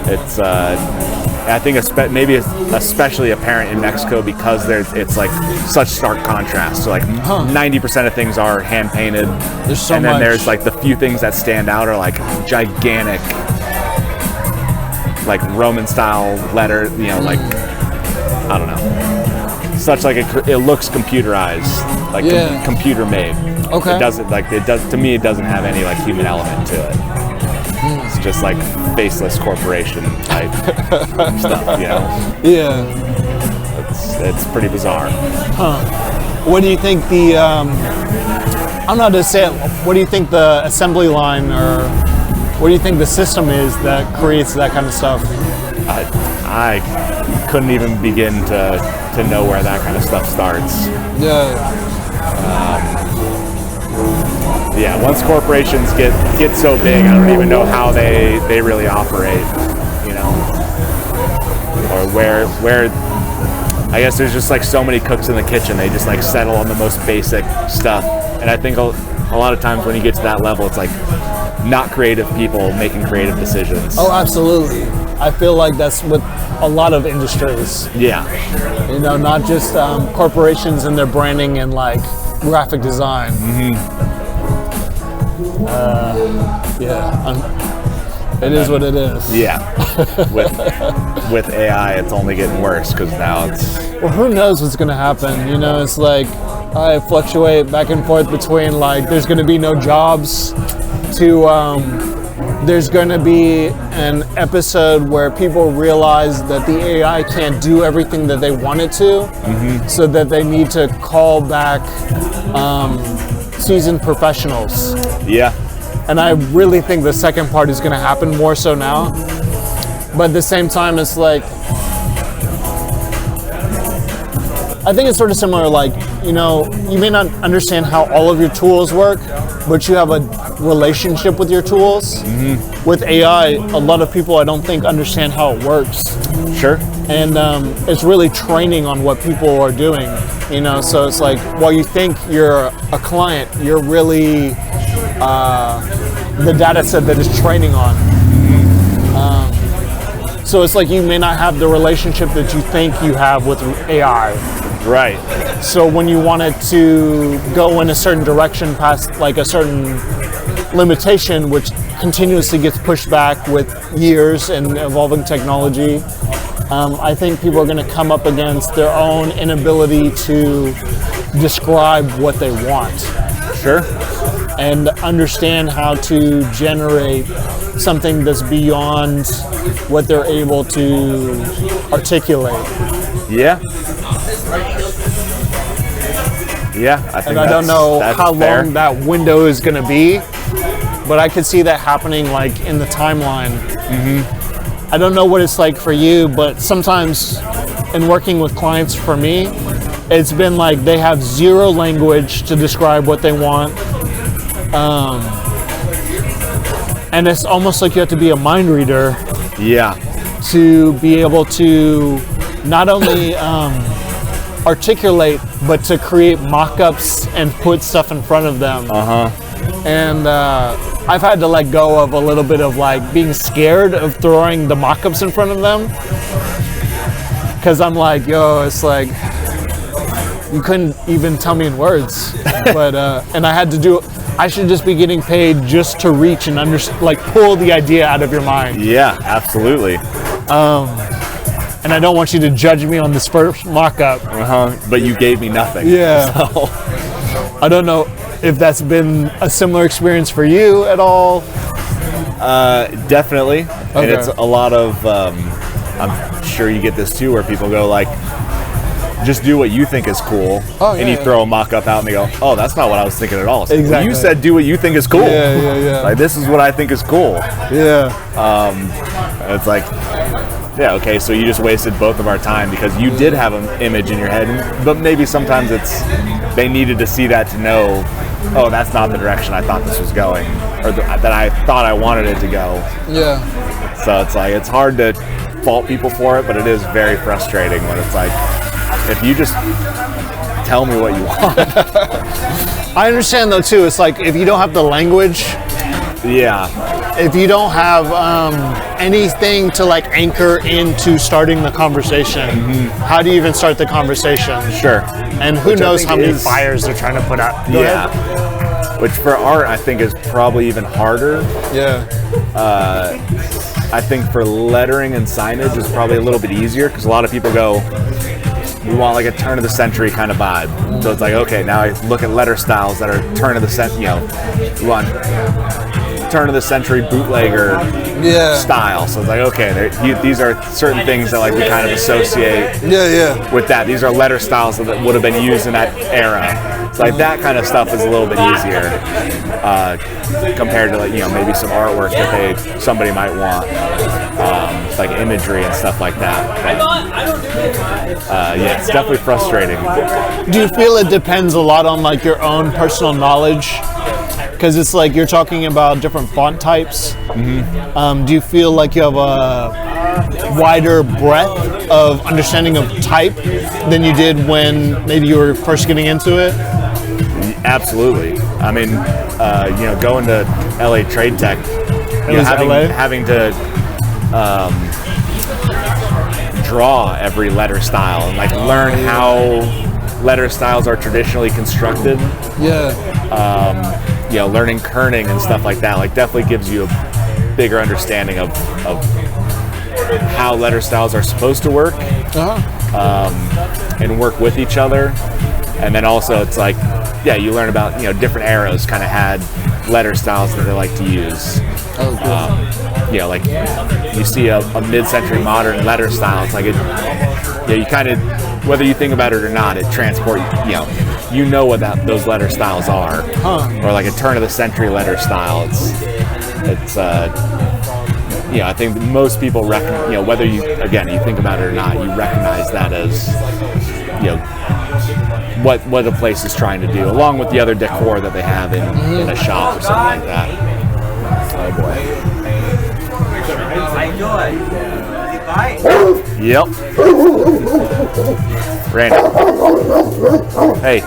it's I think maybe it's especially apparent in Mexico because it's like such stark contrast. So like 90% of things are hand painted,
there's so
and then
much.
There's like the few things that stand out are like gigantic, like Roman style letter, like I don't know, such like it looks computerized, like computer made.
Okay.
It doesn't to me. It doesn't have any like human element to it. just like faceless corporation type stuff, you know?
Yeah.
It's pretty bizarre.
What do you think the, I don't know how to say it, what do you think the assembly line, or what do you think the system is that creates that kind of stuff?
I couldn't even begin to know where that kind of stuff starts.
Yeah.
Yeah, once corporations get so big, I don't even know how they really operate, you know, or where I guess there's just like so many cooks in the kitchen. They just like settle on the most basic stuff, and I think a lot of times when you get to that level, it's like not creative people making creative decisions.
Oh, absolutely. I feel like that's with a lot of industries.
Yeah.
You know, not just corporations and their branding and like graphic design. It is what it is.
Yeah. With AI, it's only getting worse because now it's...
Well, who knows what's going to happen? You know, it's like I fluctuate back and forth between like there's going to be no jobs to there's going to be an episode where people realize that the AI can't do everything that they want it to, so that they need to call back seasoned professionals.
Yeah.
And I really think the second part is going to happen more so now. But at the same time, it's like, I think it's sort of similar, like, you know, you may not understand how all of your tools work, but you have a relationship with your tools. With AI, a lot of people I don't think understand how it works.
Sure.
And it's really training on what people are doing, you know, so it's like, while you think you're a client, you're really the data set that it's training on. So it's like you may not have the relationship that you think you have with AI.
Right.
So when you want it to go in a certain direction past like a certain limitation, which continuously gets pushed back with years and evolving technology, I think people are going to come up against their own inability to describe what they want.
Sure.
And understand how to generate something that's beyond what they're able to articulate.
Yeah. Yeah, I think
and I don't know how
fair.
long that window is going to be, but I could see that happening like in the timeline. I don't know what it's like for you, but sometimes in working with clients for me, it's been like they have zero language to describe what they want. And it's almost like you have to be a mind reader.
Yeah.
To be able to not only articulate, but to create mock-ups and put stuff in front of them. And I've had to let go of a little bit of like being scared of throwing the mock-ups in front of them. Because I'm like, yo, it's like, you couldn't even tell me in words. But, and I had to do, I should just be getting paid just to reach and like pull the idea out of your mind.
Yeah, absolutely.
And I don't want you to judge me on this first mock-up.
But you gave me nothing.
Yeah.
So.
I don't know if that's been a similar experience for you at all.
Definitely.
Okay.
And it's a lot of, I'm sure you get this too, where people go like, just do what you think is cool, and you throw a mock-up out and they go, oh, that's not what I was thinking at all. So
exactly.
You said do what you think is cool.
Yeah.
Like, this is what I think is cool.
Yeah.
It's like, yeah, okay, so you just wasted both of our time because you did have an image in your head, but maybe sometimes it's, they needed to see that to know, oh, that's not the direction I thought this was going, or that I thought I wanted it to go.
Yeah.
So it's like, it's hard to fault people for it, but it is very frustrating when it's like, if you just tell me what you want.
I understand though too, it's like if you don't have the language, if you don't have anything to like anchor into starting the conversation, how do you even start the conversation?
Sure.
And who knows how many fires they're trying to put out. Go ahead.
Which for art I think is probably even harder.
Yeah.
I think for lettering and signage is probably a little bit easier because a lot of people go, we want like a turn of the century kind of vibe. So it's like, okay, now I look at letter styles that are turn of the century, you know, we want turn of the century bootlegger style. So it's like, okay, these are certain things that like we kind of associate with that. These are letter styles that would have been used in that era. It's like that kind of stuff is a little bit easier compared to like, you know, maybe some artwork that somebody might want, like imagery and stuff like that. But, yeah, it's definitely frustrating.
Do you feel it depends a lot on like your own personal knowledge? Because it's like you're talking about different font types. Mm-hmm. Do you feel like you have a wider breadth of understanding of type than you did when maybe you were first getting into it?
Absolutely. I mean, you know, going to LA Trade Tech, you know, having to draw every letter style and like learn how letter styles are traditionally constructed. You know, learning kerning and stuff like that, like definitely gives you a bigger understanding of how letter styles are supposed to work and work with each other. And then also it's like, yeah, you learn about, you know, different eras kind of had letter styles that they like to use. You know, like you see a mid-century modern letter style, it's like you kind of, whether you think about it or not, it transports, you know what those letter styles are. Or like a turn of the century letter style. It's I think most people whether you think about it or not, you recognize that as, what a place is trying to do, along with the other decor that they have in a shop or something like that. Oh boy. Yep. Randy. Hey.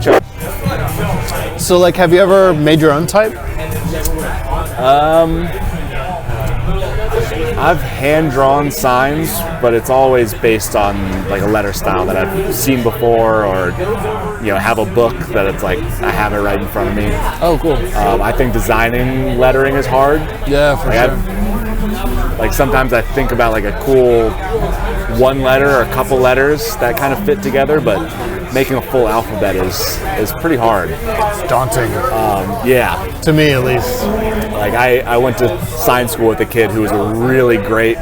Chill.
So, like, have you ever made your own type?
I've hand-drawn signs, but it's always based on like a letter style that I've seen before, or have a book that it's like I have it right in front of me.
Oh, cool.
I think designing lettering is hard.
Yeah, for sure.
Like sometimes I think about like a cool one letter or a couple letters that kind of fit together, but making a full alphabet is pretty hard.
It's daunting.
Yeah.
To me, at least.
Like I went to sign school with a kid who was a really great.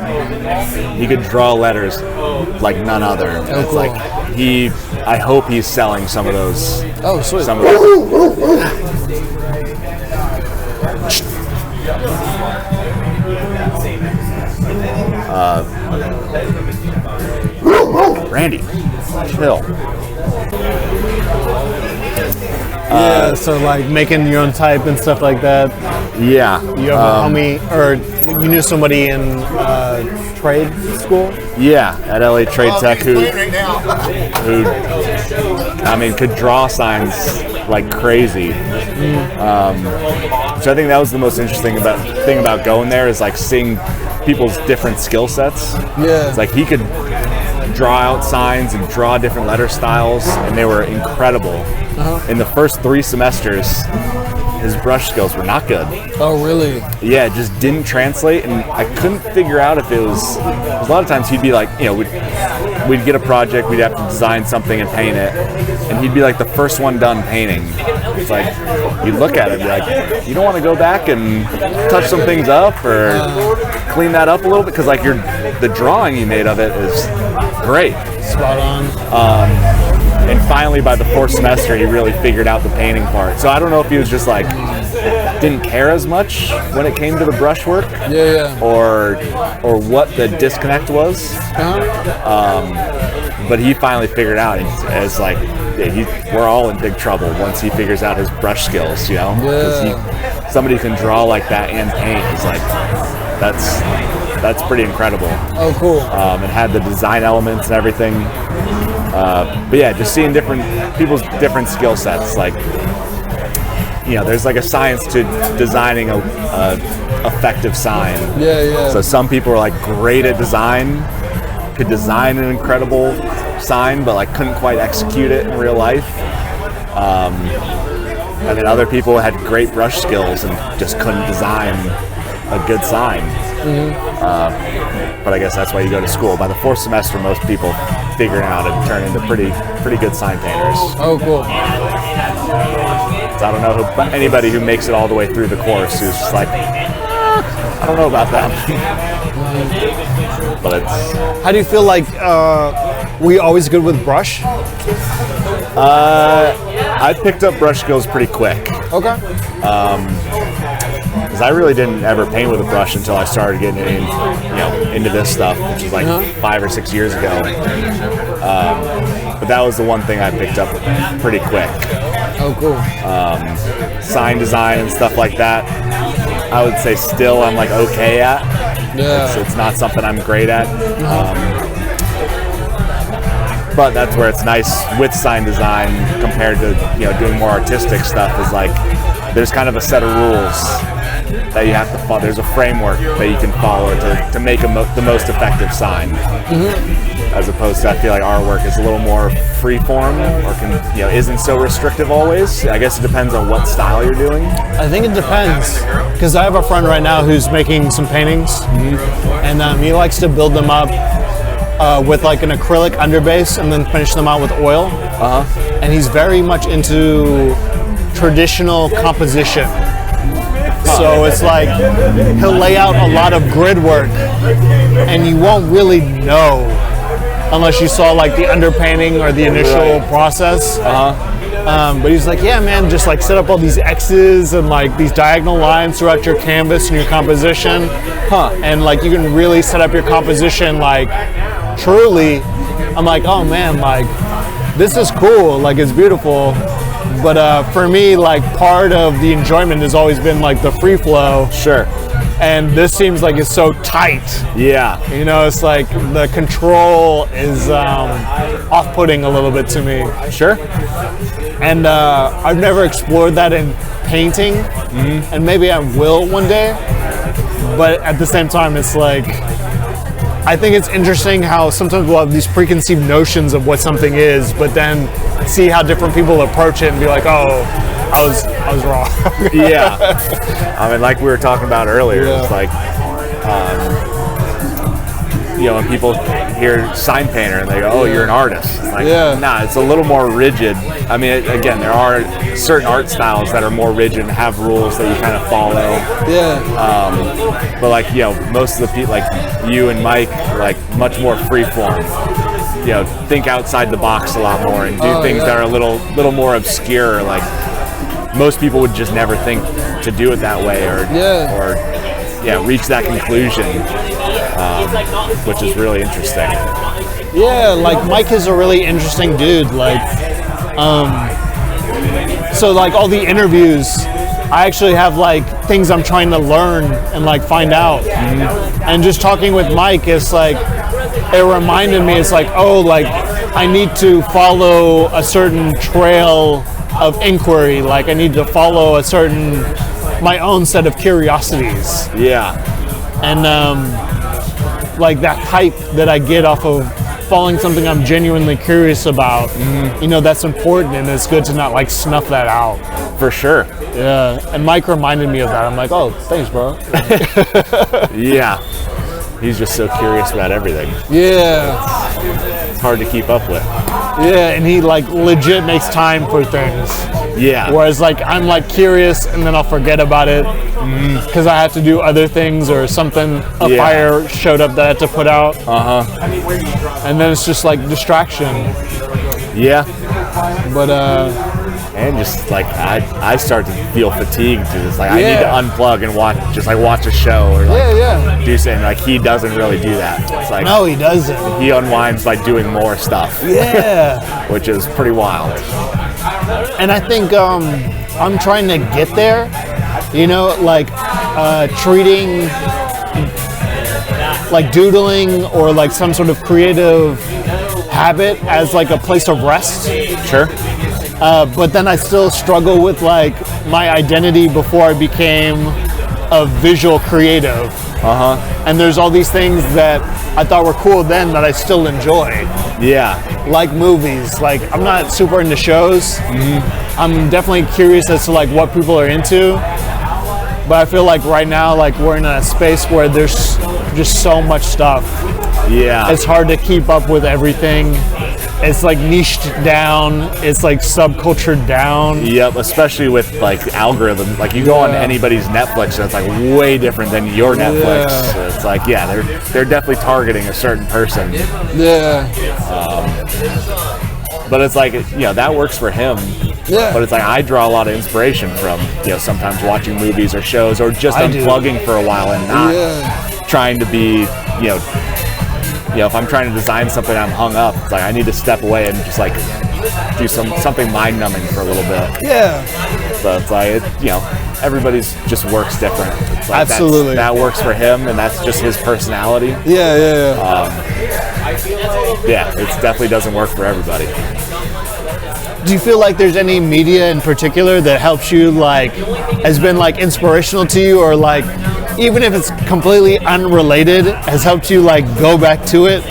He could draw letters like none other.
Oh,
it's
cool.
like I hope he's selling some of those.
Oh, sweet.
Some of those. Randy, chill.
Yeah, so like making your own type and stuff like that.
Yeah.
You have a homie, or you knew somebody in trade school?
Yeah, at LA Trade Tech who could draw signs like crazy. So I think that was the most interesting thing about going there, is like seeing people's different skill sets.
Yeah.
It's like he could draw out signs and draw different letter styles, and they were incredible. In the first 3 semesters, his brush skills were not good.
Oh, really?
Yeah, it just didn't translate, and I couldn't figure out if it was. A lot of times he'd be like, we'd get a project, we'd have to design something and paint it, and he'd be like the first one done painting. It's like, you'd look at it and be like, you don't want to go back and touch some things up or clean that up a little bit, because like the drawing you made of it is great.
Spot on.
And finally, by the 4th semester, he really figured out the painting part. So I don't know if he was just like, didn't care as much when it came to the brushwork, or what the disconnect was. But he finally figured out. It's like, we're all in big trouble once he figures out his brush skills. Because somebody who can draw like that and paint is like, that's pretty incredible.
Oh, cool.
And had the design elements and everything. But yeah, just seeing people's different skill sets. Like, there's like a science to designing a effective sign. So some people are like great at design, could design an incredible sign, but like couldn't quite execute it in real life. And then other people had great brush skills and just couldn't design a good sign. But I guess that's why you go to school. By the 4th semester, most people figure it out and turn into pretty good sign painters.
Oh, cool.
So I don't know anybody who makes it all the way through the course who's just like, I don't know about that. But it's.
How do you feel like? Were you always good with brush?
I picked up brush skills pretty quick.
Okay.
Because I really didn't ever paint with a brush until I started getting into this stuff, which was like 5 or 6 years ago. But that was the one thing I picked up pretty quick.
Oh, cool.
Sign design and stuff like that, I would say still I'm like okay at.
Yeah.
It's not something I'm great at. But that's where it's nice with sign design compared to doing more artistic stuff, is like there's kind of a set of rules that you have to follow. There's a framework that you can follow to make the most effective sign. As opposed to, I feel like artwork is a little more free form, or isn't so restrictive always. I guess it depends on what style you're doing.
I think it depends, because I have a friend right now who's making some paintings, and he likes to build them up with like an acrylic underbase and then finish them out with oil. And he's very much into traditional composition. So it's like he'll lay out a lot of grid work, and you won't really know unless you saw like the underpainting or the initial process. But he's like, yeah, man, just like set up all these X's and like these diagonal lines throughout your canvas and your composition. And like you can really set up your composition like truly. I'm like, oh man, like this is cool, like it's beautiful. But for me, like part of the enjoyment has always been like the free flow.
Sure.
And this seems like it's so tight.
Yeah.
It's like the control is off-putting a little bit to me.
Sure.
And I've never explored that in painting, and maybe I will one day. But at the same time, it's like, I think it's interesting how sometimes we'll have these preconceived notions of what something is, but then see how different people approach it and be like, oh, I was wrong.
Yeah. I mean, like we were talking about earlier, it's like, when people hear sign painter and they go, oh, you're an artist. It's like, nah, it's a little more rigid. I mean, again, there are certain art styles that are more rigid and have rules that you kind of follow. But like, most of the people, like you and Mike, are like much more free form. Think outside the box a lot more and do things that are a little more obscure. Like most people would just never think to do it that way, or reach that conclusion, which is really interesting.
Yeah, like Mike is a really interesting dude. Like, so like all the interviews, I actually have like things I'm trying to learn and like find out. And just talking with Mike, it's like, it reminded me, it's like, oh, like I need to follow a certain trail of inquiry. Like I need to follow my own set of curiosities.
Yeah.
And like that hype that I get off of following something I'm genuinely curious about, that's important, and it's good to not like snuff that out.
For sure.
Yeah. And Mike reminded me of that. I'm like, oh, thanks, bro.
Yeah. He's just so curious about everything.
Yeah.
It's hard to keep up with.
Yeah, and he like legit makes time for things.
Yeah.
Whereas like I'm like curious and then I'll forget about it because I have to do other things, or something, fire showed up that I had to put out. And then it's just like distraction.
Yeah.
But
and just like I start to feel fatigued. Just like I need to unplug and watch a show or like do something. Like he doesn't really do that. It's like,
no, he doesn't.
He unwinds by doing more stuff.
Yeah.
Which is pretty wild.
And I think I'm trying to get there. Like treating like doodling or like some sort of creative habit as like a place of rest.
Sure.
But then I still struggle with like my identity before I became a visual creative. And there's all these things that I thought were cool then that I still enjoy.
Yeah.
Like movies. Like I'm not super into shows. I'm definitely curious as to like what people are into. But I feel like right now, like we're in a space where there's just so much stuff.
Yeah.
It's hard to keep up with everything. it's like niched down, it's like subcultured down.
Yep, especially with like algorithms. Like you go on anybody's Netflix, and it's like way different than your Netflix.
Yeah.
So it's like, yeah, they're definitely targeting a certain person.
Yeah.
But it's like, you know, that works for him.
Yeah.
But it's like I draw a lot of inspiration from, you know, sometimes watching movies or shows or just unplugging for a while and not trying to be, you know, if I'm trying to design something, I'm hung up. It's like I need to step away and just like do something mind numbing for a little bit.
Yeah.
So it's like, you know, everybody's just works different. It's like
Absolutely.
That works for him, and that's just his personality.
Yeah.
Yeah, it definitely doesn't work for everybody.
Do you feel like there's any media in particular that helps you, like, has been like inspirational to you, or like, even if it's completely unrelated, has helped you like go back to it?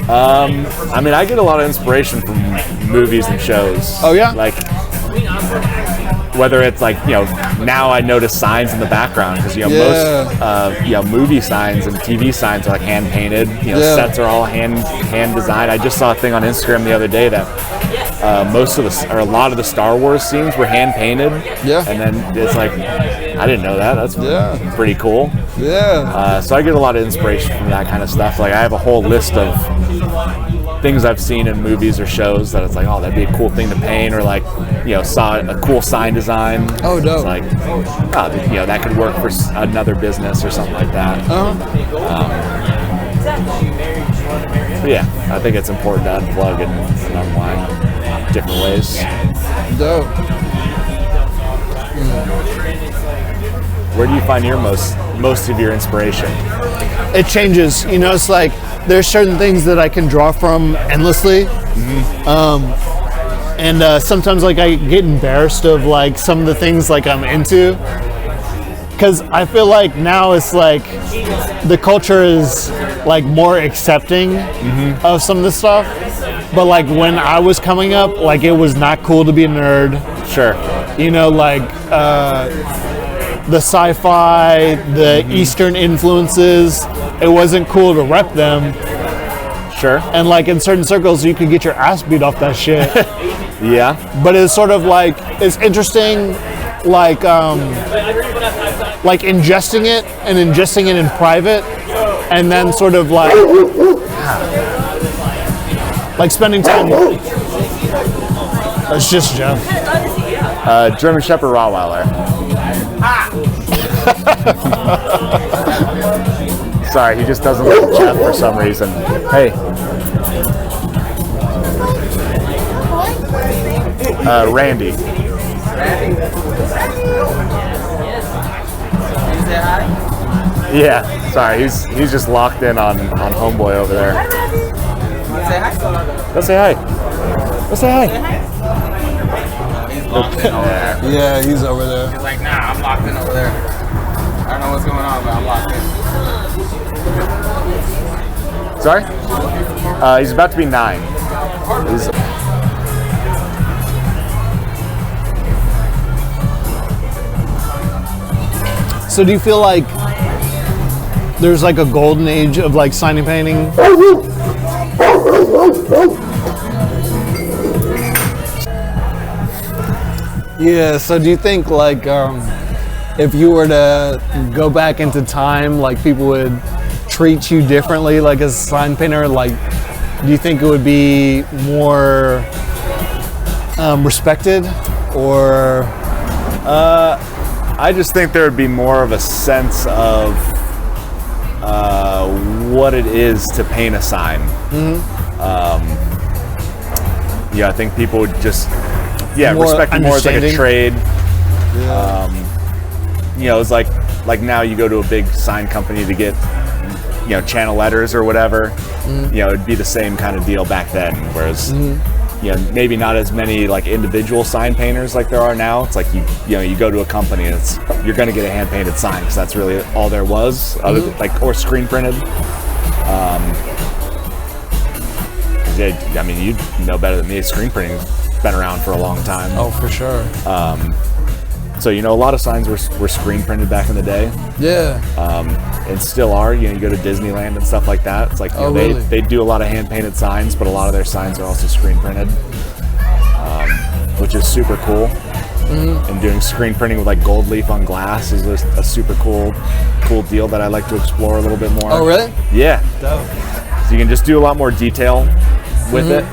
I mean, I get a lot of inspiration from movies and shows.
Oh yeah?
Like, whether it's like, you know, now I notice signs in the background because, you know, most, you know, movie signs and TV signs are like hand painted. You know, sets are all hand designed. I just saw a thing on Instagram the other day that a lot of the Star Wars scenes were hand painted.
Yeah.
And then it's like, I didn't know that. That's pretty cool.
Yeah.
So I get a lot of inspiration from that kind of stuff. Like I have a whole list of things I've seen in movies or shows that it's like, oh, that'd be a cool thing to paint, or like, you know, saw a cool sign design.
Oh, dope.
It's like, oh, you know, that could work for another business or something like that. But yeah, I think it's important to unplug and unwind different ways.
Dope.
Where do you find your most of your inspiration?
It changes. You know, it's like there's certain things that I can draw from endlessly. And sometimes like I get embarrassed of like some of the things like I'm into, because I feel like now it's like the culture is like more accepting of some of this stuff. But like when I was coming up, like it was not cool to be a nerd.
Sure.
You know, like the sci-fi, the Eastern influences, it wasn't cool to rep them.
Sure.
And like in certain circles, you could get your ass beat off that shit.
Yeah.
But it's sort of like, it's interesting, like ingesting it in private, and then sort of like spending time. It's just Jeff.
German Shepherd Rottweiler. Sorry, he just doesn't like Jeff for some reason. Hey. Randy. Yeah, sorry, he's just locked in on homeboy over there.
Say hi.
Go say hi. Go say hi.
Yeah, he's over there.
He's like, nah, I'm locked in over there. I don't know what's going on, but I'm locked in.
Sorry? He's about to be 9.
So do you feel like there's like a golden age of like sign and painting? Yeah, so do you think like if you were to go back into time, like people would treat you differently like as a sign painter? Like, do you think it would be more respected, or?
I just think there would be more of a sense of what it is to paint a sign. Yeah, I think people would just
More
respect it more as like a
understanding.
trade.
Yeah.
You know, it's like now you go to a big sign company to get, you know, channel letters or whatever. You know, it'd be the same kind of deal back then. Whereas, you know, maybe not as many like individual sign painters like there are now. It's like you go to a company and you're going to get a hand painted sign because that's really all there was, other than, like, or screen printed. I mean, you know better than me. Screen printing's been around for a long time.
Oh, for sure.
So, a lot of signs were screen printed back in the day.
Yeah.
And still are. You go to Disneyland and stuff like that. It's like
really?
they do a lot of hand painted signs, but a lot of their signs are also screen printed, which is super cool. And doing screen printing with like gold leaf on glass is a super cool deal that I like to explore a little bit more.
Oh, really?
Yeah.
Dope.
So you can just do a lot more detail with it.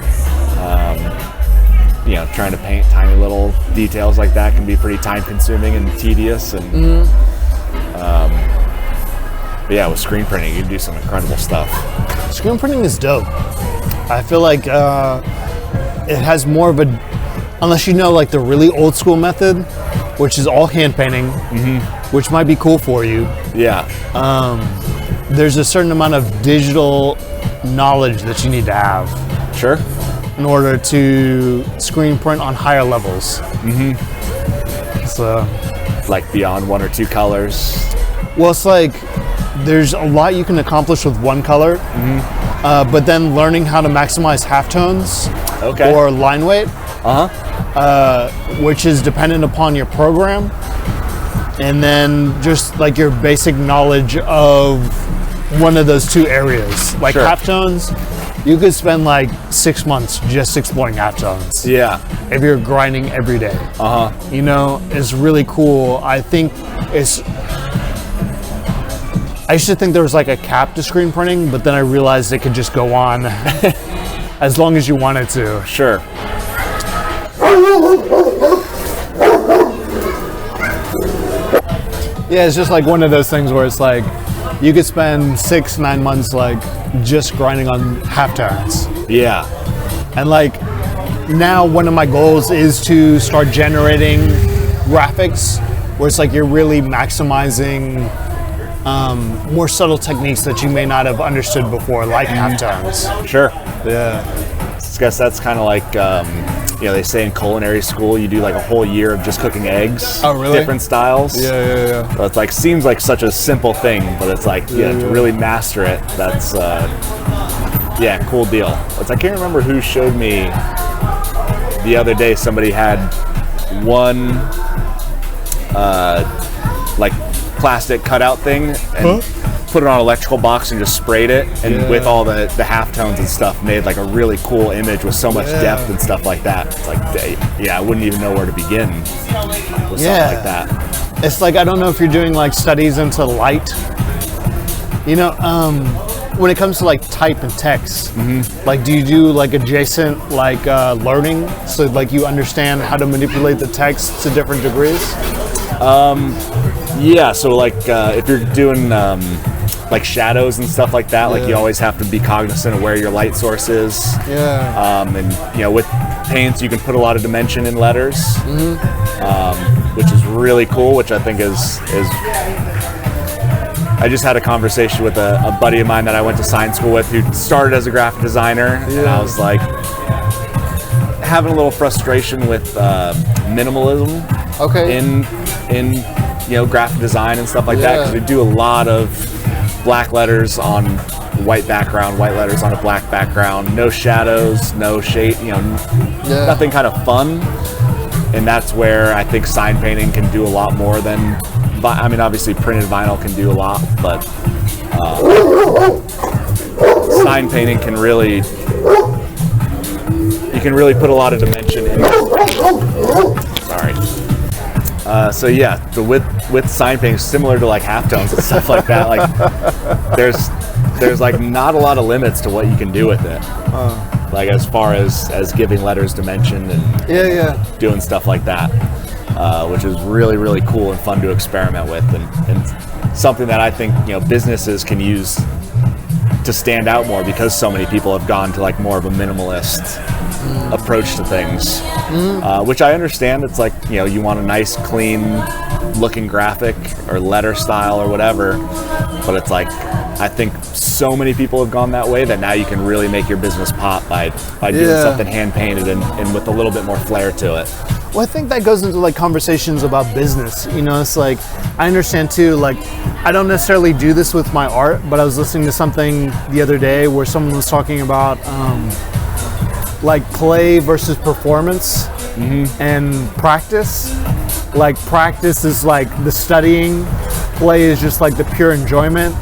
Trying to paint tiny little details like that can be pretty time consuming and tedious. And but yeah, with screen printing, you can do some incredible stuff.
Screen printing is dope. I feel like it has more of a, unless like the really old school method, which is all hand painting, which might be cool for you.
Yeah.
There's a certain amount of digital knowledge that you need to have.
Sure.
In order to screen print on higher levels. So,
like beyond one or two colors.
Well, it's like there's a lot you can accomplish with one color, but then learning how to maximize halftones or line weight, which is dependent upon your program, and then just like your basic knowledge of one of those two areas, like halftones. You could spend like 6 months just exploring halftones.
Yeah.
If you're grinding every day. It's really cool. I think I used to think there was like a cap to screen printing, but then I realized it could just go on as long as you wanted to.
Sure.
Yeah, it's just like one of those things where it's like you could spend 6-9 months like just grinding on halftones.
Yeah.
And like now one of my goals is to start generating graphics where it's like you're really maximizing more subtle techniques that you may not have understood before, like halftones.
Sure.
Yeah.
I guess that's kind of like, they say in culinary school you do like a whole year of just cooking eggs.
Oh, really?
Different styles.
Yeah.
So it's like, seems like such a simple thing, but it's like, to really master it, that's, cool deal. I can't remember who showed me the other day, somebody had one, like plastic cutout thing and put it on an electrical box and just sprayed it, and with all the halftones and stuff made like a really cool image with so much depth and stuff like that. It's like, I wouldn't even know where to begin with something like that.
It's like, I don't know if you're doing like studies into light. When it comes to like type and text, like do you do like adjacent like learning, so like you understand how to manipulate the text to different degrees?
Yeah, so like if you're doing like shadows and stuff like that, like you always have to be cognizant of where your light source is.
Yeah.
And with paints you can put a lot of dimension in letters, which is really cool, which I think is I just had a conversation with a buddy of mine that I went to sign school with who started as a graphic designer, and I was like having a little frustration with minimalism in graphic design and stuff like that, because we do a lot of black letters on white background, white letters on a black background, no shadows, no shade, nothing kind of fun. And that's where I think sign painting can do a lot more than, obviously printed vinyl can do a lot, but sign painting can really, you can really put a lot of dimension in it. Sorry. So with sign painting, similar to like halftones and stuff like that, like there's like not a lot of limits to what you can do with it. Like as far as giving letters dimension and doing stuff like that, which is really, really cool and fun to experiment with, and something that I think businesses can use to stand out more, because so many people have gone to like more of a minimalist approach to things, which I understand. It's like, you want a nice clean looking graphic or letter style or whatever, but it's like, I think so many people have gone that way that now you can really make your business pop by doing something hand painted and with a little bit more flair to it.
Well, I think that goes into like conversations about business. It's like, I understand too, like I don't necessarily do this with my art, but I was listening to something the other day where someone was talking about like play versus performance and practice. like practice is like the studying, play is just like the pure enjoyment,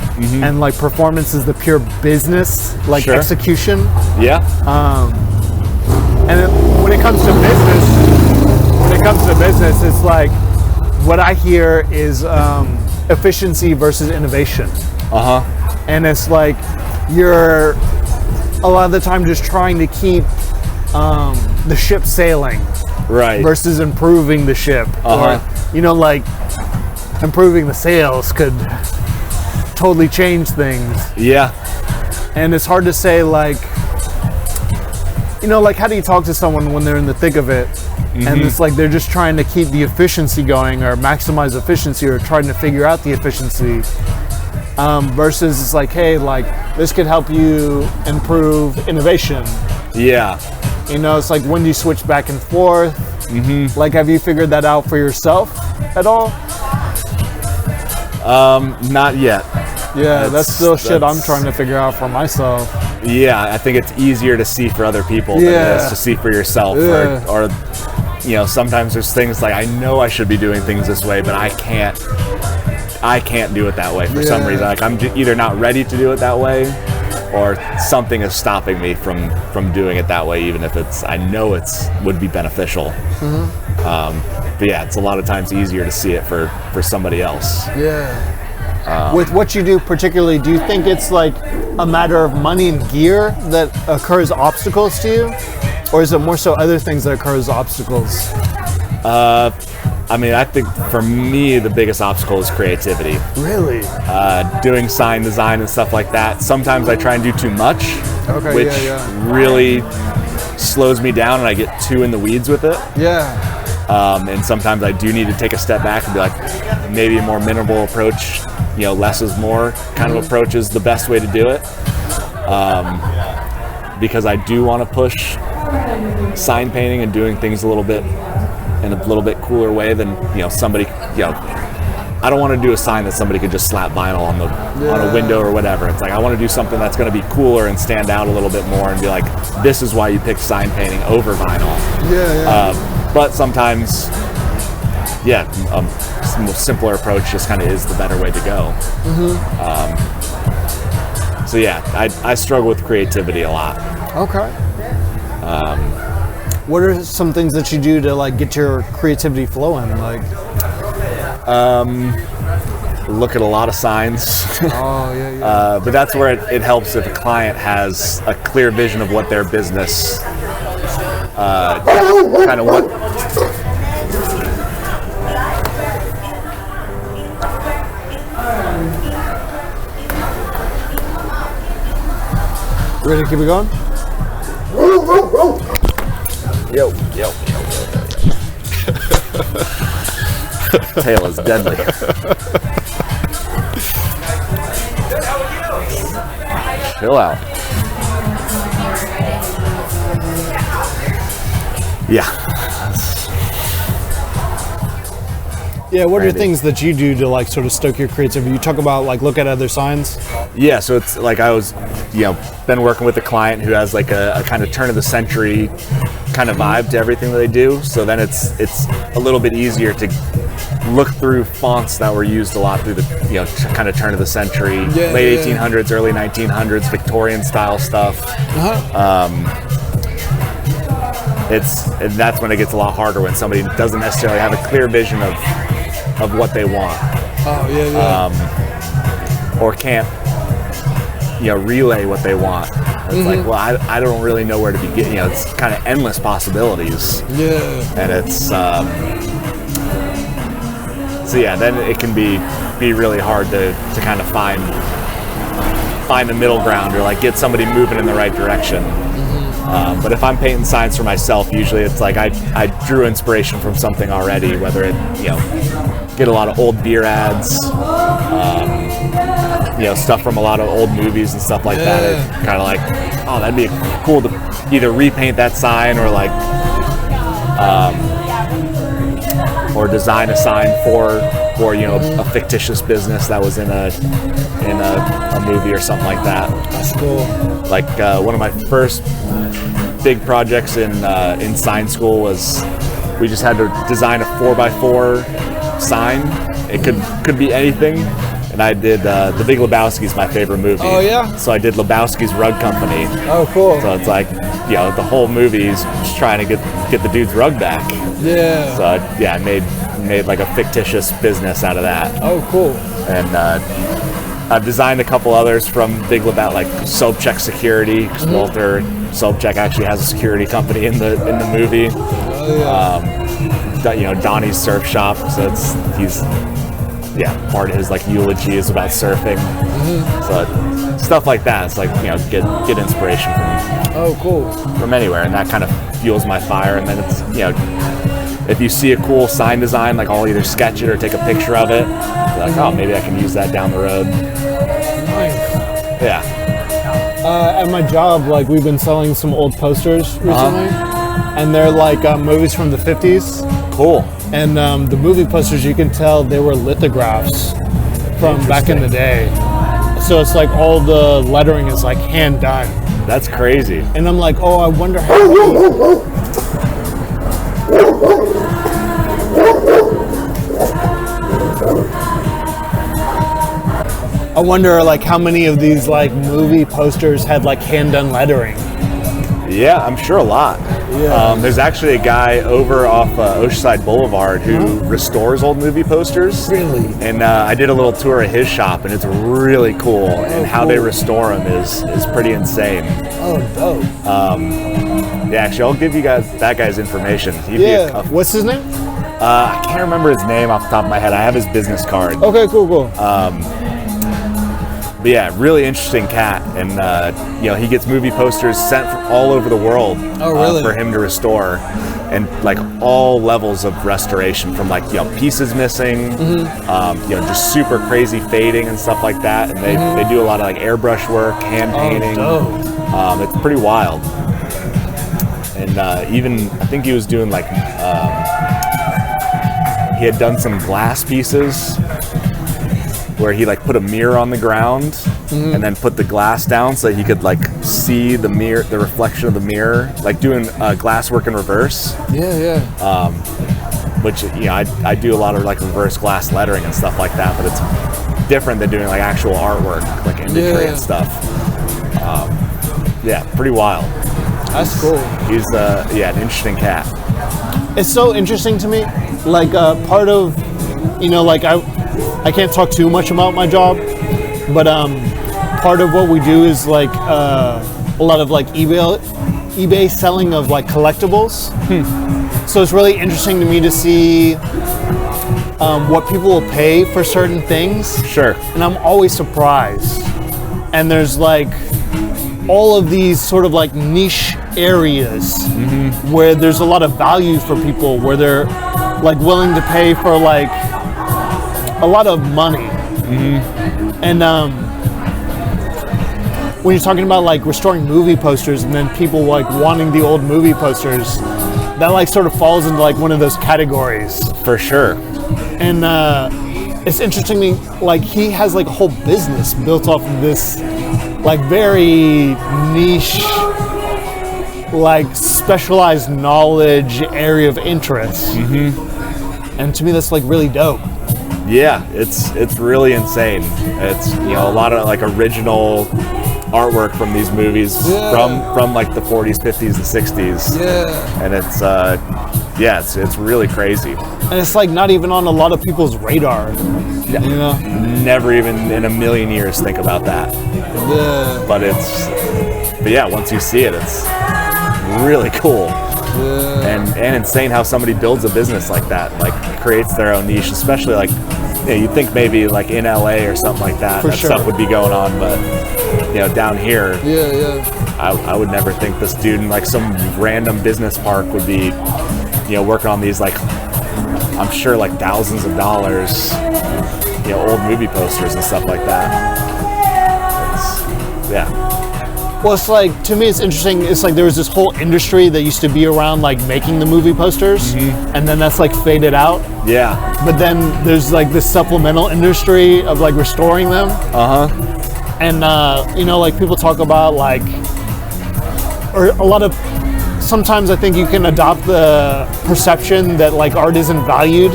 and like performance is the pure business, like
Sure.
execution.
Yeah.
And when it comes to business, it's like what I hear is efficiency versus innovation. And it's like you're a lot of the time just trying to keep the ship sailing
Right.
versus improving the ship. Or, you know, like improving the sails could totally change things.
Yeah.
And it's hard to say, like, you know, like how do you talk to someone when they're in the thick of it? And it's like they're just trying to keep the efficiency going or maximize efficiency or trying to figure out the efficiency. Versus it's like, hey, like this could help you improve innovation.
Yeah.
You know, it's like when do you switch back and forth? Like, have you figured that out for yourself at all?
Not yet.
Yeah, that's still shit I'm
that's-
trying to figure out for myself.
Yeah, I think it's easier to see for other people than it
Yeah.
is to see for yourself.
Yeah.
Or, you know, sometimes there's things like I know I should be doing things this way, but I can't do it that way for some
Yeah.
reason. Like I'm either not ready to do it that way, or something is stopping me from doing it that way, even if I know it's would be beneficial. But yeah, it's a lot of times easier to see it for somebody else.
Yeah. With what you do particularly, do you think it's like a matter of money and gear that occurs obstacles to you? Or is it more so other things that occur as obstacles?
I mean, I think for me, the biggest obstacle is creativity.
Really?
Doing sign design and stuff like that. Sometimes I try and do too much,
Okay,
which
yeah.
really slows me down and I get too in the weeds with it.
Yeah.
And sometimes I do need to take a step back and be like, maybe a more minimal approach, you know, less is more kind of approach is the best way to do it. Because I do want to push sign painting and doing things in a little bit cooler way than, you know, somebody, you know, I don't want to do a sign that somebody could just slap vinyl on a window or whatever. It's like, I want to do something that's going to be cooler and stand out a little bit more and be like, this is why you picked sign painting over vinyl.
Yeah.
But sometimes, yeah, a simpler approach just kind of is the better way to go. So yeah, I struggle with creativity a lot.
Okay. What are some things that you do to like get your creativity flowing? Like,
Look at a lot of signs.
oh yeah.
But that's where it helps if a client has a clear vision of what their business, kind of what.
Ready to keep it going?
Yo. Tail is deadly. Chill out. Yeah.
Yeah, what are
Randy.
things that you do to like sort of stoke your creativity? You talk about like look at other signs.
Yeah, so it's like I was, you know, been working with a client who has like a kind of turn of the century kind of vibe to everything that they do. So then it's a little bit easier to look through fonts that were used a lot through the, you know, kind of turn of the century, late 1800s, early 1900s, Victorian style stuff. And that's when it gets a lot harder when somebody doesn't necessarily have a clear vision of what they want.
Oh yeah.
Or can't, you know, relay what they want. It's like, well, I don't really know where to begin. You know, it's kind of endless possibilities.
Yeah.
And it's, so yeah, then it can be really hard to kind of find the middle ground or like get somebody moving in the right direction. But if I'm painting signs for myself, usually it's like I drew inspiration from something already, whether it, you know, get a lot of old beer ads, you know, stuff from a lot of old movies and stuff like that. It's kind of like, oh, that'd be cool to either repaint that sign or like, or design a sign for you know, a fictitious business that was in a movie or something like that.
That's cool.
Like one of my first big projects in sign school was we just had to design a 4x4 sign. It could be anything. And I did The Big Lebowski is my favorite movie.
Oh, yeah?
So I did Lebowski's Rug Company.
Oh, cool.
So it's like, the whole movie is just trying to get the dude's rug back.
Yeah.
So I made like a fictitious business out of that.
Oh, cool.
And I've designed a couple others from Big Lebowski, like Soap Check Security, because Walter Soapcheck actually has a security company in the movie.
Oh, yeah.
Donnie's Surf Shop, so he's part of his like eulogy is about surfing. So stuff like that. It's like get inspiration from anywhere, and that kind of fuels my fire. And then it's if you see a cool sign design, like I'll either sketch it or take a picture of it. Be like, oh, maybe I can use that down the road.
Nice.
Yeah.
At my job, like we've been selling some old posters recently, and they're like movies from the 50s.
Cool.
And the movie posters, you can tell they were lithographs from back in the day. So it's like all the lettering is like hand done.
That's crazy.
And I'm like, oh, I wonder how. I wonder like how many of these like movie posters had like hand done lettering.
Yeah, I'm sure a lot.
Yeah.
There's actually a guy over off Oceanside Boulevard who restores old movie posters.
Really?
And I did a little tour of his shop, and it's really cool. And how they restore them is pretty insane.
Oh, dope.
Yeah, actually, I'll give you guys that guy's information.
What's his name?
I can't remember his name off the top of my head. I have his business card.
Okay, cool.
But yeah, really interesting cat, and he gets movie posters sent from all over the world for him to restore, and like all levels of restoration, from like pieces missing, just super crazy fading and stuff like that, and they do a lot of like airbrush work, hand painting.
Oh,
it's pretty wild, and even I think he was doing like he had done some glass pieces where he like put a mirror on the ground and then put the glass down so he could like see the mirror, the reflection of the mirror, like doing glass work in reverse.
Yeah.
Which I do a lot of like reverse glass lettering and stuff like that, but it's different than doing like actual artwork, like imagery and stuff. Pretty wild.
That's cool.
He's an interesting cat.
It's so interesting to me. Like part of, like I can't talk too much about my job, but part of what we do is like a lot of like eBay selling of like collectibles. So it's really interesting to me to see what people will pay for certain things.
Sure.
And I'm always surprised. And there's like all of these sort of like niche areas where there's a lot of value for people, where they're like willing to pay for like a lot of money. And when you're talking about like restoring movie posters and then people like wanting the old movie posters, that like sort of falls into like one of those categories.
For sure.
And it's interesting to me, like he has like a whole business built off of this like very niche, like specialized knowledge area of interest. And to me that's like really dope.
Yeah, it's really insane. It's a lot of like original artwork from these movies from like the 40s, 50s, and 60s.
Yeah.
And it's really crazy.
And it's like not even on a lot of people's radar.
Never even in a million years think about that.
Yeah.
But once you see it, it's really cool.
Yeah.
And insane how somebody builds a business like that, like creates their own niche, especially like you'd think maybe like in LA or something like that, stuff would be going on, but down here, I would never think this dude in like some random business park would be working on these like, I'm sure like thousands of dollars, old movie posters and stuff like that.
Well, it's like, to me it's interesting, it's like there was this whole industry that used to be around like making the movie posters, and then that's like faded out.
Yeah.
But then there's like this supplemental industry of like restoring them. And like people talk about like, or a lot of sometimes I think you can adopt the perception that like art isn't valued.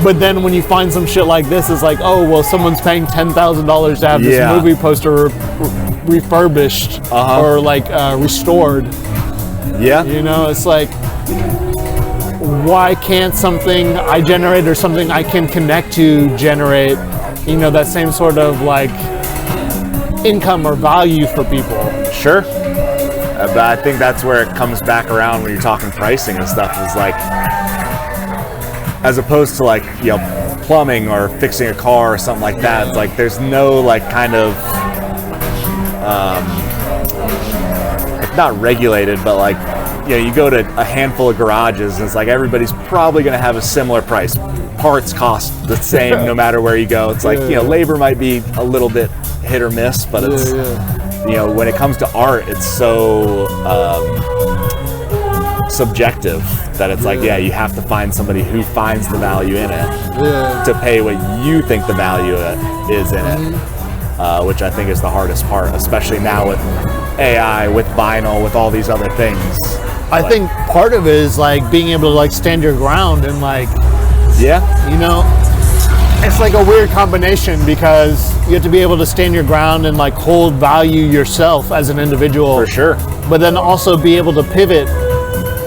But then when you find some shit like this, it's like, oh, well, someone's paying $10,000 to have this movie poster refurbished or like restored.
Yeah.
You know, it's like, why can't something I generate or something I can connect to generate, you know, that same sort of like income or value for people?
Sure. But I think that's where it comes back around when you're talking pricing and stuff, is like, as opposed to like, you know, plumbing or fixing a car or something like that, it's like there's no like kind of like not regulated, but like, you know, you go to a handful of garages and it's like everybody's probably going to have a similar price. Parts cost the same no matter where you go. It's like, you know, labor might be a little bit hit or miss, but it's, you know, when it comes to art, it's so subjective that it's like, you have to find somebody who finds the value in it to pay what you think the value is in it, which I think is the hardest part, especially now with AI, with vinyl, with all these other things.
I think part of it is like being able to like stand your ground and like, you know, it's like a weird combination because you have to be able to stand your ground and like hold value yourself as an individual.
For sure.
But then also be able to pivot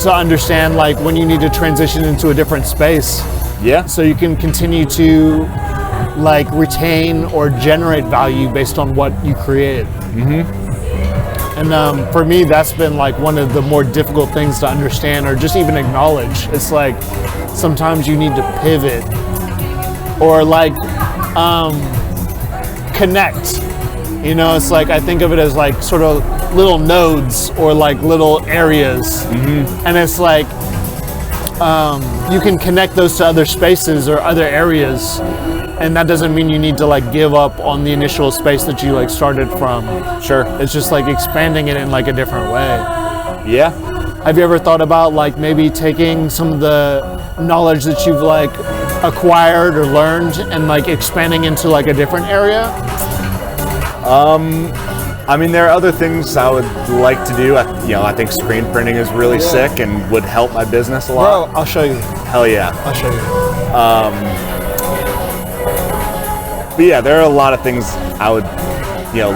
to understand like when you need to transition into a different space.
Yeah.
So you can continue to like retain or generate value based on what you created. And for me, that's been like one of the more difficult things to understand or just even acknowledge. It's like sometimes you need to pivot or like connect. You know, it's like I think of it as like sort of little nodes or like little areas. And it's like you can connect those to other spaces or other areas. And that doesn't mean you need to like give up on the initial space that you like started from.
Sure.
It's just like expanding it in like a different way.
Yeah.
Have you ever thought about like maybe taking some of the knowledge that you've like acquired or learned and like expanding into like a different area?
I mean, there are other things I would like to do. I think screen printing is really sick and would help my business a lot.
Bro, I'll show you.
Hell yeah.
I'll show you.
But yeah, there are a lot of things I would,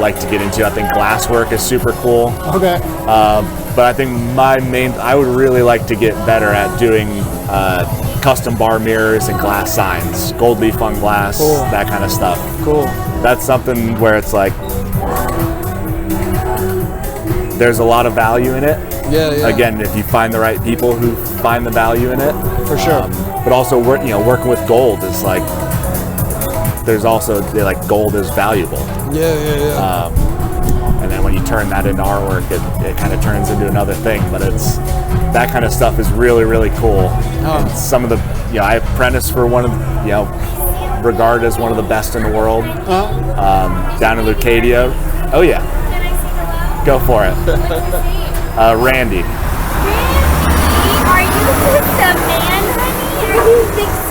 like to get into. I think glass work is super cool.
Okay.
But I think I would really like to get better at doing custom bar mirrors and glass signs, gold leaf on glass, that kind of stuff.
Cool.
That's something where it's like, there's a lot of value in it.
Yeah.
Again, if you find the right people who find the value in it.
For sure.
But also, working with gold is like, there's also, like, gold is valuable.
Yeah.
And then when you turn that into artwork, it kind of turns into another thing. But that kind of stuff is really, really cool. And some of the, I apprenticed for one of the, regarded as one of the best in the world, down in Lucadia. Oh yeah, go for it. Randy.
Are you just a man, honey? Are you Victor?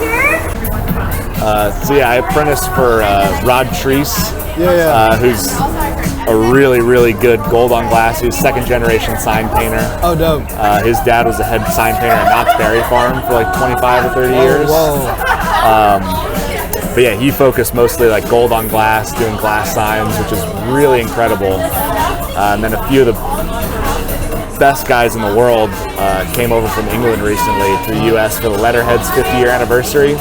So yeah, I apprenticed for Rod Treese, who's a really, really good gold on glass. He's second generation sign painter.
Oh, dope.
His dad was a head sign painter at Knott's Berry Farm for like 25 or 30 years.
Whoa.
But yeah, he focused mostly like gold on glass, doing glass signs, which is really incredible. And then a few of the best guys in the world came over from England recently to the US for the Letterhead's 50-year anniversary.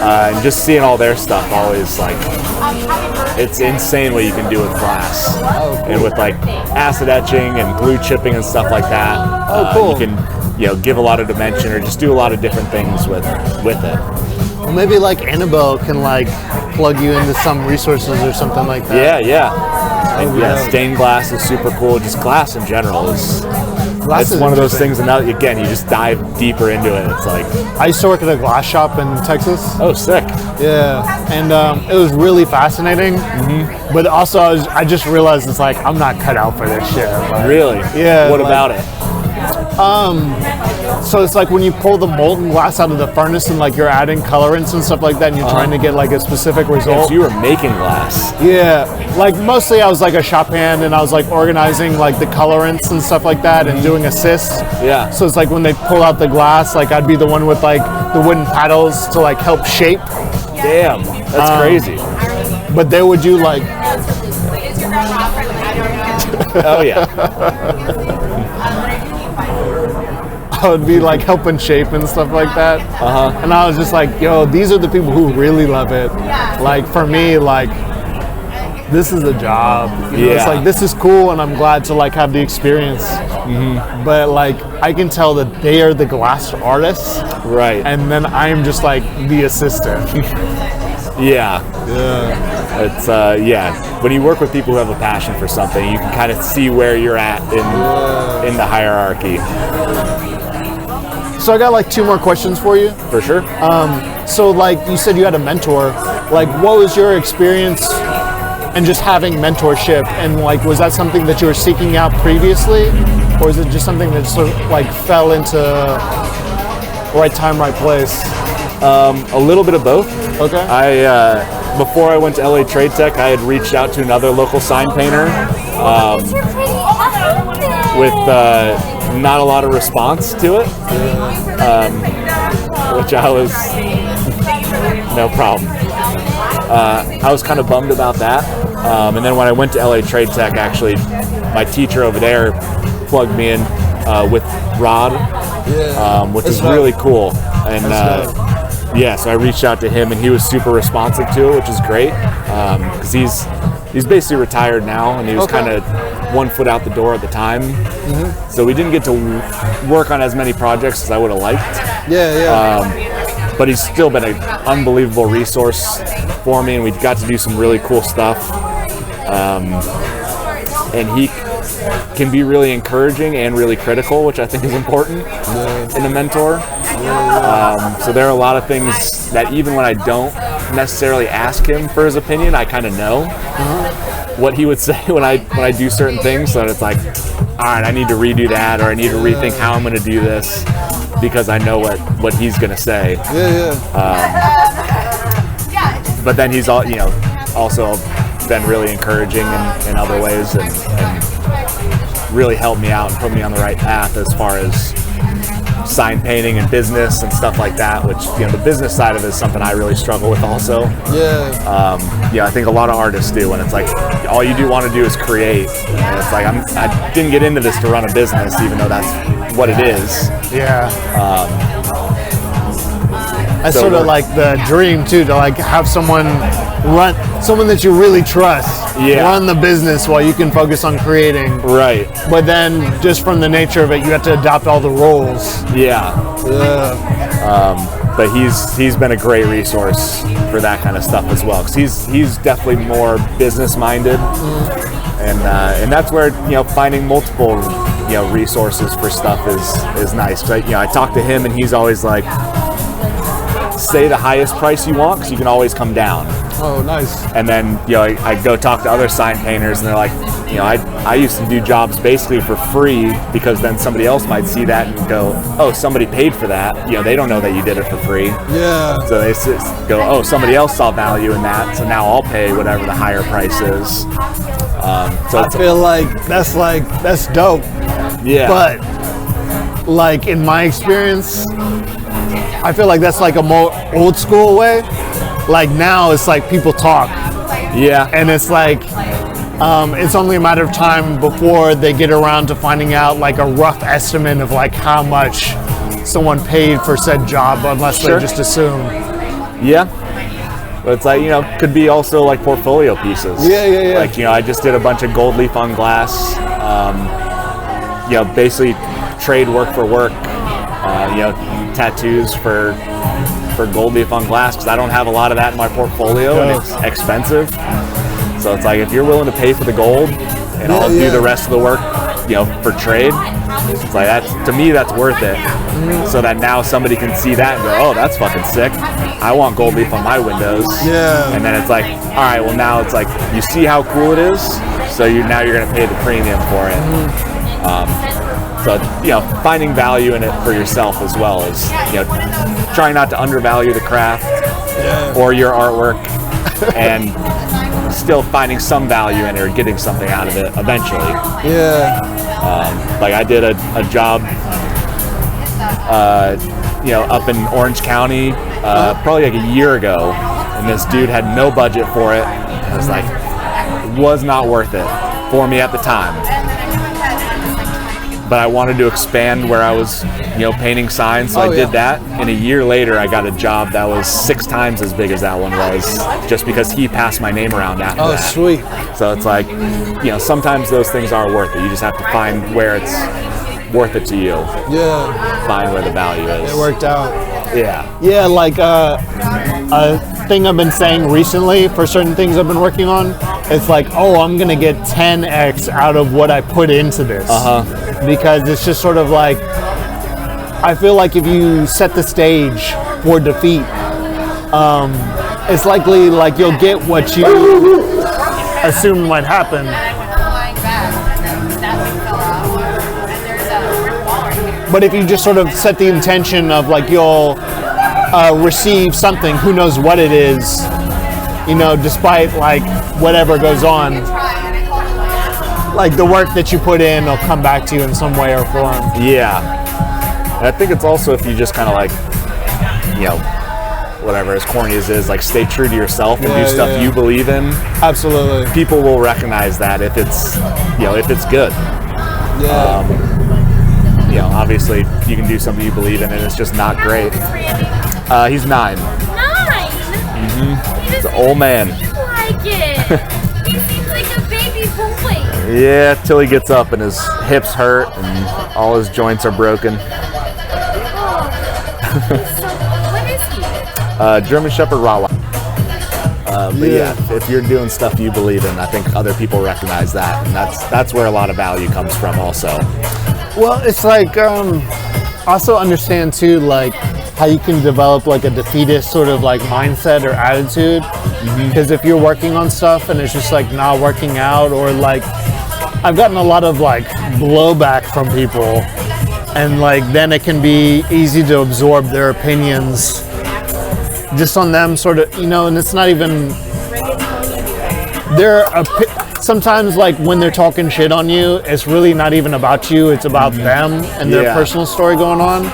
And just seeing all their stuff always, like, it's insane what you can do with glass. And with like acid etching and glue chipping and stuff like that.
Cool.
You can, give a lot of dimension or just do a lot of different things with it.
Well, maybe like Annabelle can like plug you into some resources or something like that.
Yeah, stained glass is super cool. Just glass in general is one of those things, and now again you just dive deeper into it. It's like,
I used to work at a glass shop in Texas.
Oh, sick.
Yeah, and it was really fascinating. But also I just realized it's like I'm not cut out for this shit. Like,
really?
Yeah.
What
like,
about it?
So it's like when you pull the molten glass out of the furnace and like you're adding colorants and stuff like that, and you're trying to get like a specific result.
So you were making glass.
Yeah, like mostly I was like a shop hand, and I was like organizing like the colorants and stuff like that, and doing assists.
Yeah.
So it's like when they pull out the glass, like I'd be the one with like the wooden paddles to like help shape.
Damn, that's crazy.
But they would do like,
Oh yeah.
I would be like helping shape and stuff like that. And I was just like, yo, these are the people who really love it. Like for me, like this is a job. You know, it's
Yeah.
like this is cool, and I'm glad to like have the experience. But like I can tell that they are the glass artists,
Right.
and then I'm just like the assistant.
Yeah. It's when you work with people who have a passion for something, you can kind of see where you're at in the hierarchy.
So I got like 2 more questions for you.
For sure.
So like you said you had a mentor. Like what was your experience and just having mentorship, and like was that something that you were seeking out previously, or is it just something that sort of like fell into right time, right place?
A little bit of both.
Okay.
Before I went to LA Trade Tech, I had reached out to another local sign painter with not a lot of response to it, which I was no problem. I was kind of bummed about that. And then when I went to LA Trade Tech, actually, my teacher over there plugged me in with Rod, which is really cool. And so I reached out to him, and he was super responsive to it, which is great, because he's basically retired now, and he was kind of 1 foot out the door at the time. So we didn't get to work on as many projects as I would have liked. But he's still been an unbelievable resource for me, and we got to do some really cool stuff. And he can be really encouraging and really critical, which I think is important in a mentor. So there are a lot of things that even when I don't necessarily ask him for his opinion, I kind of know what he would say when I do certain things. So it's like, all right, I need to redo that, or I need to rethink how I'm going to do this, because I know what he's going to say. But then he's also been really encouraging in other ways, and really helped me out and put me on the right path as far as sign painting and business and stuff like that, which the business side of it is something I really struggle with also. I think a lot of artists do, and it's like all you want to do is create, and it's like I didn't get into this to run a business, even though that's what it is.
That's
So
sort of
we're-
like the dream too, to like have someone that you really trust run the business while you can focus on creating.
Right.
But then just from the nature of it, you have to adopt all the roles.
But he's been a great resource for that kind of stuff as well, because he's definitely more business minded, and that's where finding multiple resources for stuff is nice. Because I talk to him, and he's always like, say the highest price you want, because you can always come down.
Oh, nice.
And then I go talk to other sign painters, and they're like, I used to do jobs basically for free, because then somebody else might see that and go, oh, somebody paid for that. They don't know that you did it for free. So they just go, oh, somebody else saw value in that, so now I'll pay whatever the higher price is. So
I feel like that's dope. But like in my experience, I feel like that's like a more old school way. Like now it's like people talk. And it's like it's only a matter of time before they get around to finding out like a rough estimate of like how much someone paid for said job, unless they just assume.
But it's like, could be also like portfolio pieces. Like, I just did a bunch of gold leaf on glass, basically trade work for work, tattoos for gold leaf on glass, because I don't have a lot of that in my portfolio, and it's expensive. So it's like, if you're willing to pay for the gold, and I'll do the rest of the work, for trade, it's like, to me that's worth it. So that now somebody can see that and go, oh, that's fucking sick, I want gold leaf on my windows. And then it's like, all right, well, now it's like, you see how cool it is, so now you're going to pay the premium for it. So, finding value in it for yourself as well as, trying not to undervalue the craft or your artwork and still finding some value in it or getting something out of it eventually.
Yeah.
Like I did a job, up in Orange County, probably like a year ago, and this dude had no budget for it. It was like, it was not worth it for me at the time. But I wanted to expand where I was, painting signs, so I did that. And a year later, I got a job that was 6 times as big as that one was, just because he passed my name around after that.
Oh, sweet.
So it's like, sometimes those things are worth it. You just have to find where it's worth it to you.
Yeah.
Find where the value is.
It worked out.
Yeah.
Yeah, like a thing I've been saying recently for certain things I've been working on, it's like, oh, I'm going to get 10x out of what I put into this. Because it's just sort of like, I feel like if you set the stage for defeat, it's likely like you'll get what you assume might happen. But if you just sort of set the intention of like you'll receive something, who knows what it is, despite like whatever goes on, like the work that you put in will come back to you in some way or form.
Yeah. And I think it's also if you just kind of like, whatever, as corny as it is, like stay true to yourself and do stuff you believe in.
Absolutely.
People will recognize that if it's, if it's good.
Yeah.
Obviously you can do something you believe in and it's just not great. He's 9.
9?
He's an old man.
Like it. He seems like a baby boy.
Yeah, till he gets up and his hips hurt and all his joints are broken.
What is he?
German Shepherd Rottweiler. But yeah, if you're doing stuff you believe in, I think other people recognize that, and that's where a lot of value comes from also.
Well, it's like, also understand too, like how you can develop like a defeatist sort of like mindset or attitude. Because if you're working on stuff and it's just like not working out, or like I've gotten a lot of like blowback from people, and like then it can be easy to absorb their opinions just on them sort of, and it's not even sometimes like when they're talking shit on you, it's really not even about you, it's about them and their personal story going on.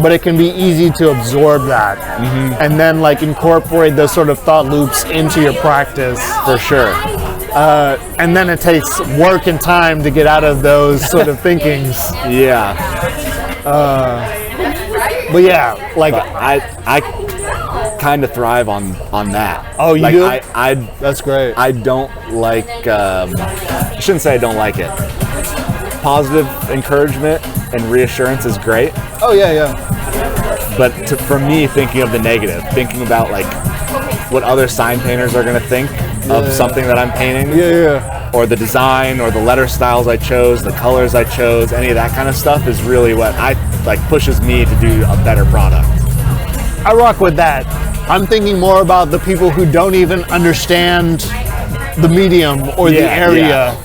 But it can be easy to absorb that and then like incorporate those sort of thought loops into your practice.
For sure.
And then it takes work and time to get out of those sort of thinkings.
Yeah.
But yeah, like
but I kind of thrive on that.
Oh, you
like,
do?
That's
great.
I don't like, I shouldn't say I don't like it. Positive encouragement and reassurance is great.
Oh, yeah.
But for me, thinking of the negative, thinking about like what other sign painters are going to think of something that I'm painting. Or the design or the letter styles I chose, the colors I chose, any of that kind of stuff is really what pushes me to do a better product.
I rock with that. I'm thinking more about the people who don't even understand the medium or the area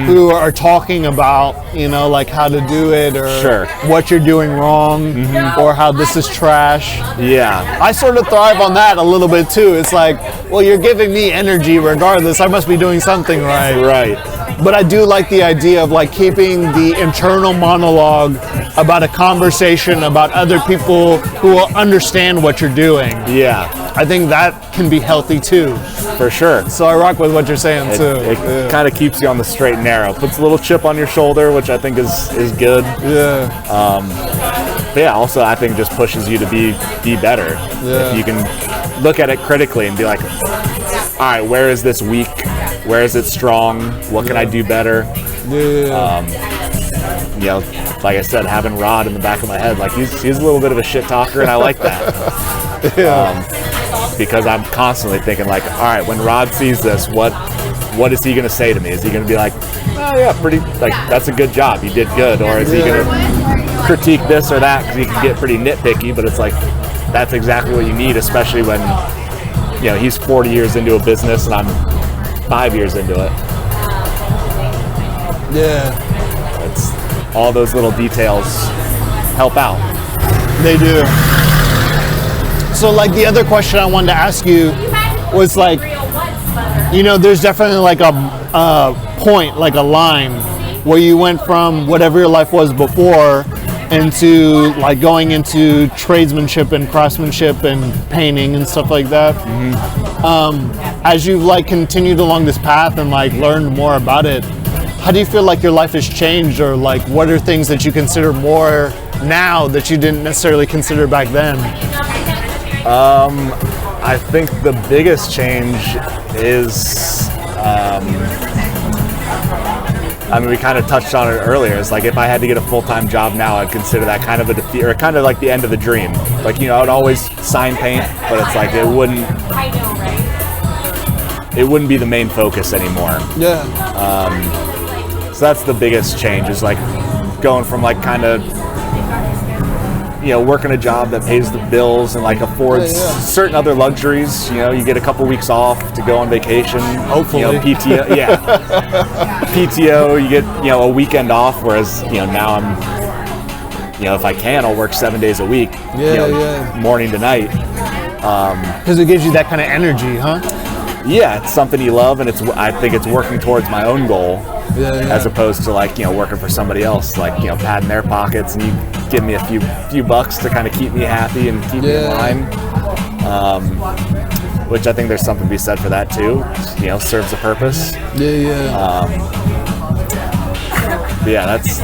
who are talking about, like how to do it or what you're doing wrong or how this is trash.
Yeah.
I sort of thrive on that a little bit too. It's like, well, you're giving me energy regardless. I must be doing something right.
Right.
But I do like the idea of like keeping the internal monologue about a conversation about other people who will understand what you're doing.
Yeah.
I think that can be healthy too.
For sure.
So I rock with what you're saying too.
It kind of keeps you on the straight and narrow. Puts a little chip on your shoulder, which I think is good.
Yeah.
But yeah, also I think just pushes you to be better.
Yeah.
If you can look at it critically and be like, all right, where is this weak? Where is it strong? What can I do better?
Yeah.
Like I said, having Rod in the back of my head, like he's a little bit of a shit talker, and I like that. Because I'm constantly thinking like, all right, when Rod sees this, what is he going to say to me? Is he going to be like, oh yeah, pretty, like that's a good job, you did good, or is he going to critique this or that? Because he can get pretty nitpicky, but it's like that's exactly what you need, especially when he's 40 years into a business and I'm 5 years into it.
Yeah.
all those little details help out.
They do. So like the other question I wanted to ask you was like, you know, there's definitely like a point, like a line where you went from whatever your life was before into like going into tradesmanship and craftsmanship and painting and stuff like that. As you've like continued along this path and like learned more about it, how do you feel like your life has changed, or like what are things that you consider more now that you didn't necessarily consider back then?
I think the biggest change is, I mean, we kind of touched on it earlier. It's like if I had to get a full-time job now, I'd consider that kind of a defeat, or kind of like the end of the dream. Like, you know, I would always sign paint, but it's like it wouldn't be the main focus anymore.
Yeah.
So that's the biggest change, is like going from like kind of, you know, working a job that pays the bills and like affords certain other luxuries. You know, you get a couple weeks off to go on vacation.
Hopefully.
You know, PTO, yeah. PTO, you get, you know, a weekend off, whereas, you know, now I'm, you know, if I can, I'll work 7 days a week. Morning to night.
Because it gives you that kind of energy, huh?
Yeah, it's something you love, and I think it's working towards my own goal. As opposed to like, you know, working for somebody else, like, you know, padding their pockets, and you give me a few bucks to kind of keep me happy and keep me in line. Which I think there's something to be said for that too. You know, serves a purpose. Yeah, that's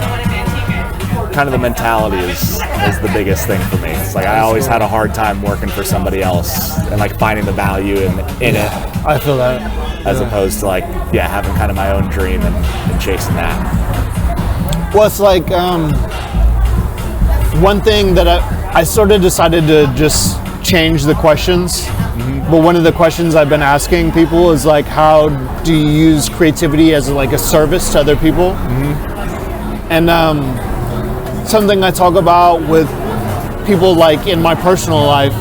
kind of the mentality is the biggest thing for me. It's like I always had a hard time working for somebody else and like finding the value in it.
I feel that.
As opposed to like, having kind of my own dream and chasing that.
Well, it's like one thing that I sort of decided to just change the questions. But one of the questions I've been asking people is like, how do you use creativity as like a service to other people? And something I talk about with people like in my personal life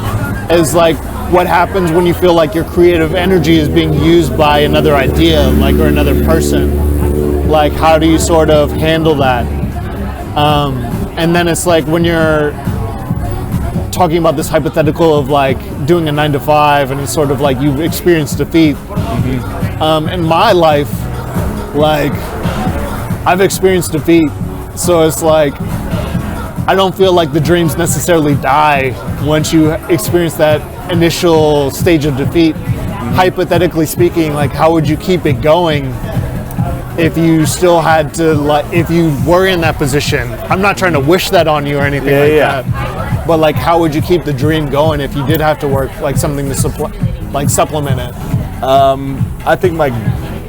is like, what happens when you feel like your creative energy is being used by another idea, like, or another person? Like, how do you sort of handle that? And then it's like when you're talking about this hypothetical of like doing a 9-to-5, and it's sort of like you've experienced defeat. In my life, like, I've experienced defeat, so it's like I don't feel like the dreams necessarily die once you experience that initial stage of defeat. Hypothetically speaking, like, how would you keep it going if you still had to, like, if you were in that position? I'm not trying to wish that on you or anything that, but like, how would you keep the dream going if you did have to work like something to supplement it?
I think my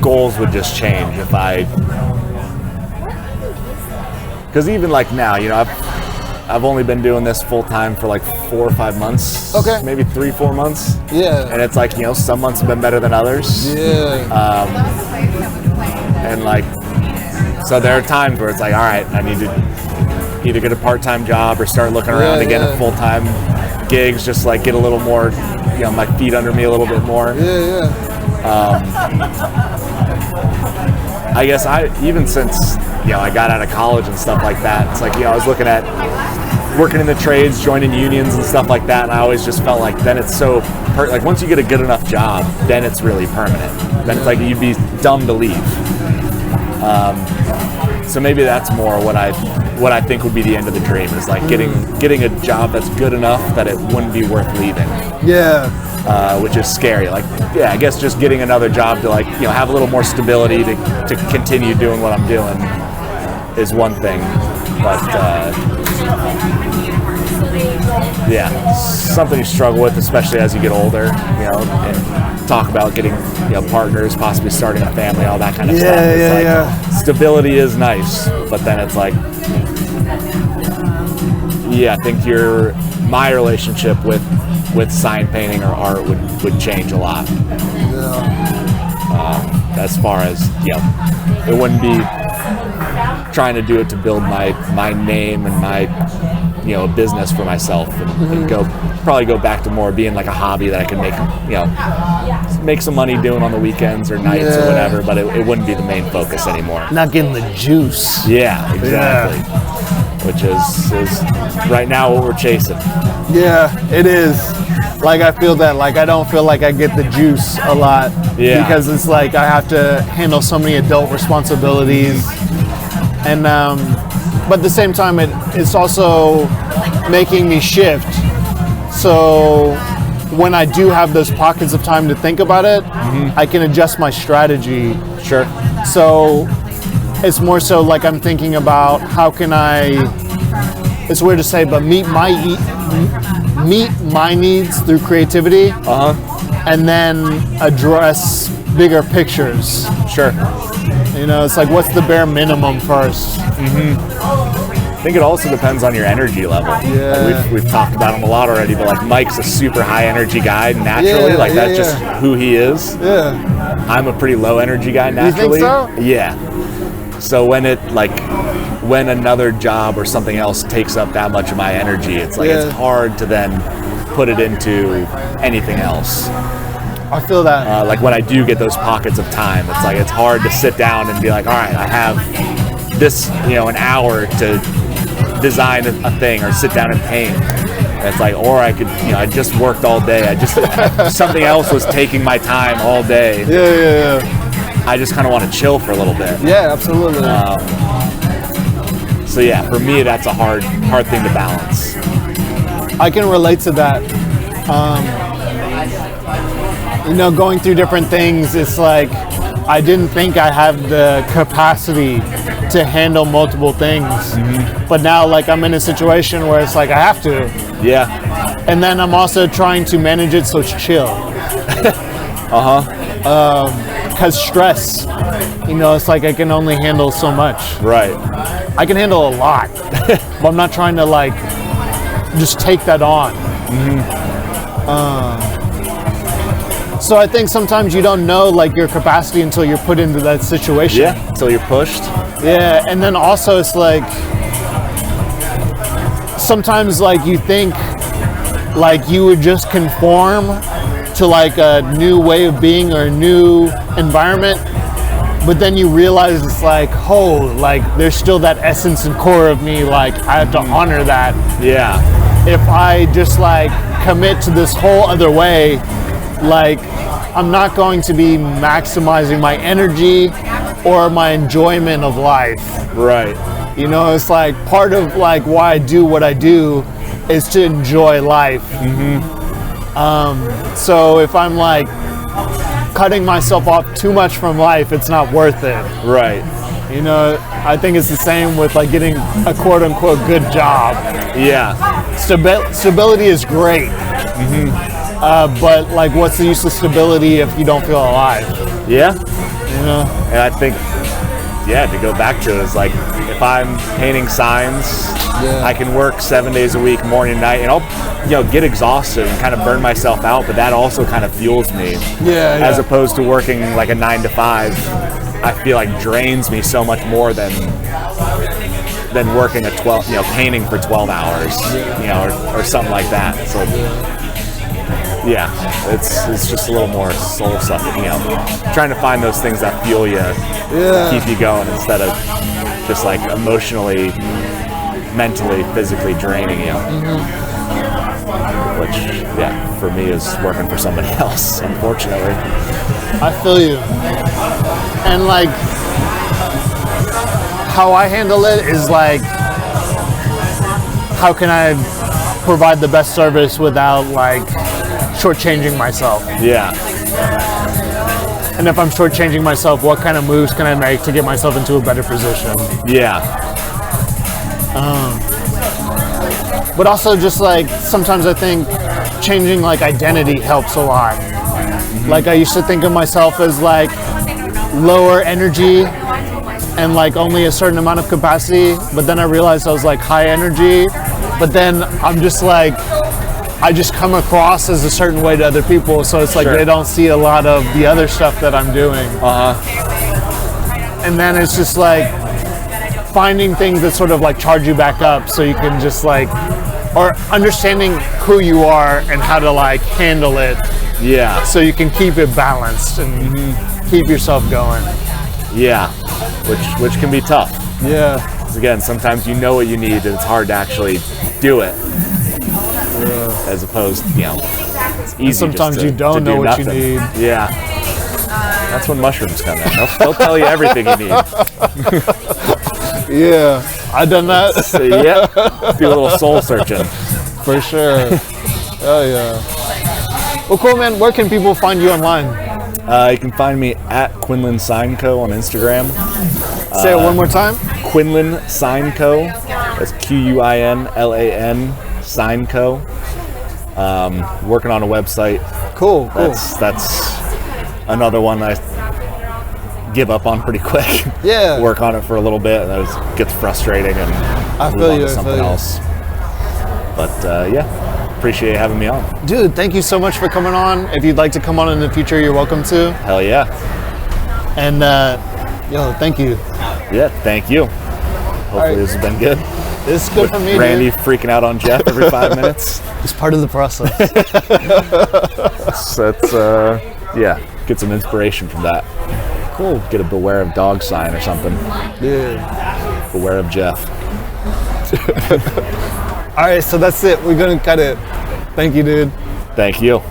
goals would just change if because even like now, you know, I've only been doing this full time for like 4 or 5 months.
Okay.
Maybe 3-4 months.
Yeah.
And it's like, you know, some months have been better than others.
Yeah.
And like, so there are times where it's like, all right, I need to either get a part-time job or start looking around to get a full-time gigs, just like get a little more, you know, my feet under me a little bit more. I guess even since, you know, I got out of college and stuff like that, it's like, you know, I was looking at working in the trades, joining unions and stuff like that, and I always just felt like then it's so, like once you get a good enough job, then it's really permanent. Then it's like you'd be dumb to leave. So maybe that's more what I think would be the end of the dream, is like getting a job that's good enough that it wouldn't be worth leaving. Which is scary. Like, I guess just getting another job to, like, you know, have a little more stability to continue doing what I'm doing is one thing. But something you struggle with, especially as you get older, you know, and talk about getting, you know, partners, possibly starting a family, all that kind of stuff. It's like stability is nice, but then it's like, I think my relationship with sign painting or art would change a lot. As far as, you know, it wouldn't be trying to do it to build my name and a business for myself and probably go back to more being like a hobby that I can make some money doing on the weekends or nights or whatever, but it wouldn't be the main focus anymore.
Not getting the juice.
Yeah, exactly. Which is right now what we're chasing.
Yeah, it is. Like I feel that, like I don't feel like I get the juice a lot.
Yeah.
Because it's like I have to handle so many adult responsibilities. And but at the same time it's also making me shift. So when I do have those pockets of time to think about it, I can adjust my strategy.
Sure.
So it's more so like I'm thinking about how can I, it's weird to say, but meet my needs through creativity, and then address bigger pictures.
Sure.
It's like, what's the bare minimum first?
I think it also depends on your energy level.
Yeah.
Like we've talked about him a lot already, but like Mike's a super high energy guy naturally. That's just who he is.
Yeah.
I'm a pretty low energy guy naturally.
You think so?
Yeah. So when another job or something else takes up that much of my energy, it's like it's hard to then put it into anything else.
I feel that.
Like when I do get those pockets of time, it's like it's hard to sit down and be like, all right, I have this, an hour to design a thing or sit down and paint. And it's like, or I could, I just worked all day. Something else was taking my time all day.
Yeah.
I just kind of want to chill for a little bit.
Yeah, absolutely.
So yeah, for me, that's a hard thing to balance.
I can relate to that. Going through different things, it's like I didn't think I had the capacity to handle multiple things. But now, like, I'm in a situation where it's like I have to.
Yeah.
And then I'm also trying to manage it so it's chill. Because stress, it's like I can only handle so much.
Right.
I can handle a lot, but I'm not trying to like just take that on. So I think sometimes you don't know like your capacity until you're put into that situation.
Yeah, until you're pushed.
Yeah, and then also it's like sometimes like you think like you would just conform to like a new way of being or a new environment, but then you realize it's like, like there's still that essence and core of me, like I have to honor that.
Yeah.
If I just like commit to this whole other way, like I'm not going to be maximizing my energy or my enjoyment of life.
Right.
It's like part of like why I do what I do is to enjoy life. So if I'm like cutting myself off too much from life, it's not worth it.
Right.
I think it's the same with like getting a quote unquote good job.
Yeah.
Stability is great. But like what's the use of stability if you don't feel alive?
Yeah. And I think, to go back to it, it's like if I'm painting signs, I can work 7 days a week, morning and night, and I'll get exhausted and kind of burn myself out, but that also kind of fuels me. As opposed to working like a 9 to 5, I feel like drains me so much more than working a 12, painting for 12 hours, or something like that. So it's just a little more soul sucking, trying to find those things that fuel you, keep you going instead of just like emotionally, mentally, physically draining you. Which, for me is working for somebody else, unfortunately.
I feel you. And like, how I handle it is like, how can I provide the best service without like shortchanging myself?
Yeah.
And if I'm shortchanging myself, what kind of moves can I make to get myself into a better position?
Yeah.
But also just like, sometimes I think changing like identity helps a lot. Like I used to think of myself as like lower energy and like only a certain amount of capacity, but then I realized I was like high energy, but then I'm just like, I just come across as a certain way to other people, so it's like they don't see a lot of the other stuff that I'm doing. And then it's just like, finding things that sort of like charge you back up so you can just like, or understanding who you are and how to like handle it
Yeah.
so you can keep it balanced and keep yourself going.
Yeah. Which can be tough.
Yeah.
'Cause again, sometimes you know what you need and it's hard to actually do it. As opposed, it's easy.
Sometimes
just to,
you don't
to do
know what you
nothing.
need.
Yeah. That's when mushrooms come in. They'll tell you everything you need.
Yeah. I've done that.
So, yeah. Do a little soul searching.
For sure. Oh yeah. Well, cool, man. Where can people find you online?
You can find me at Quinlan Sign Co. on Instagram.
Say it one more time.
Quinlan Sign Co. That's QUINLAN Sign Co. Working on a website.
Cool.
That's another one I give up on pretty quick.
Yeah.
Work on it for a little bit and it gets frustrating and
I
move
feel
on
you.
to something else. But yeah, appreciate you having me on.
Dude, thank you so much for coming on. If you'd like to come on in the future, you're welcome to.
Hell yeah.
And thank you.
Yeah, thank you. Hopefully
right.
this has been good.
This is good for me,
Randy
dude.
freaking out on Jeff every 5 minutes.
It's part of the process.
So it's yeah, get some inspiration from that.
Cool.
Get a beware of dog sign or something.
Yeah.
Beware of Jeff.
All right, so that's it. We're gonna cut it. Thank you, dude.
Thank you.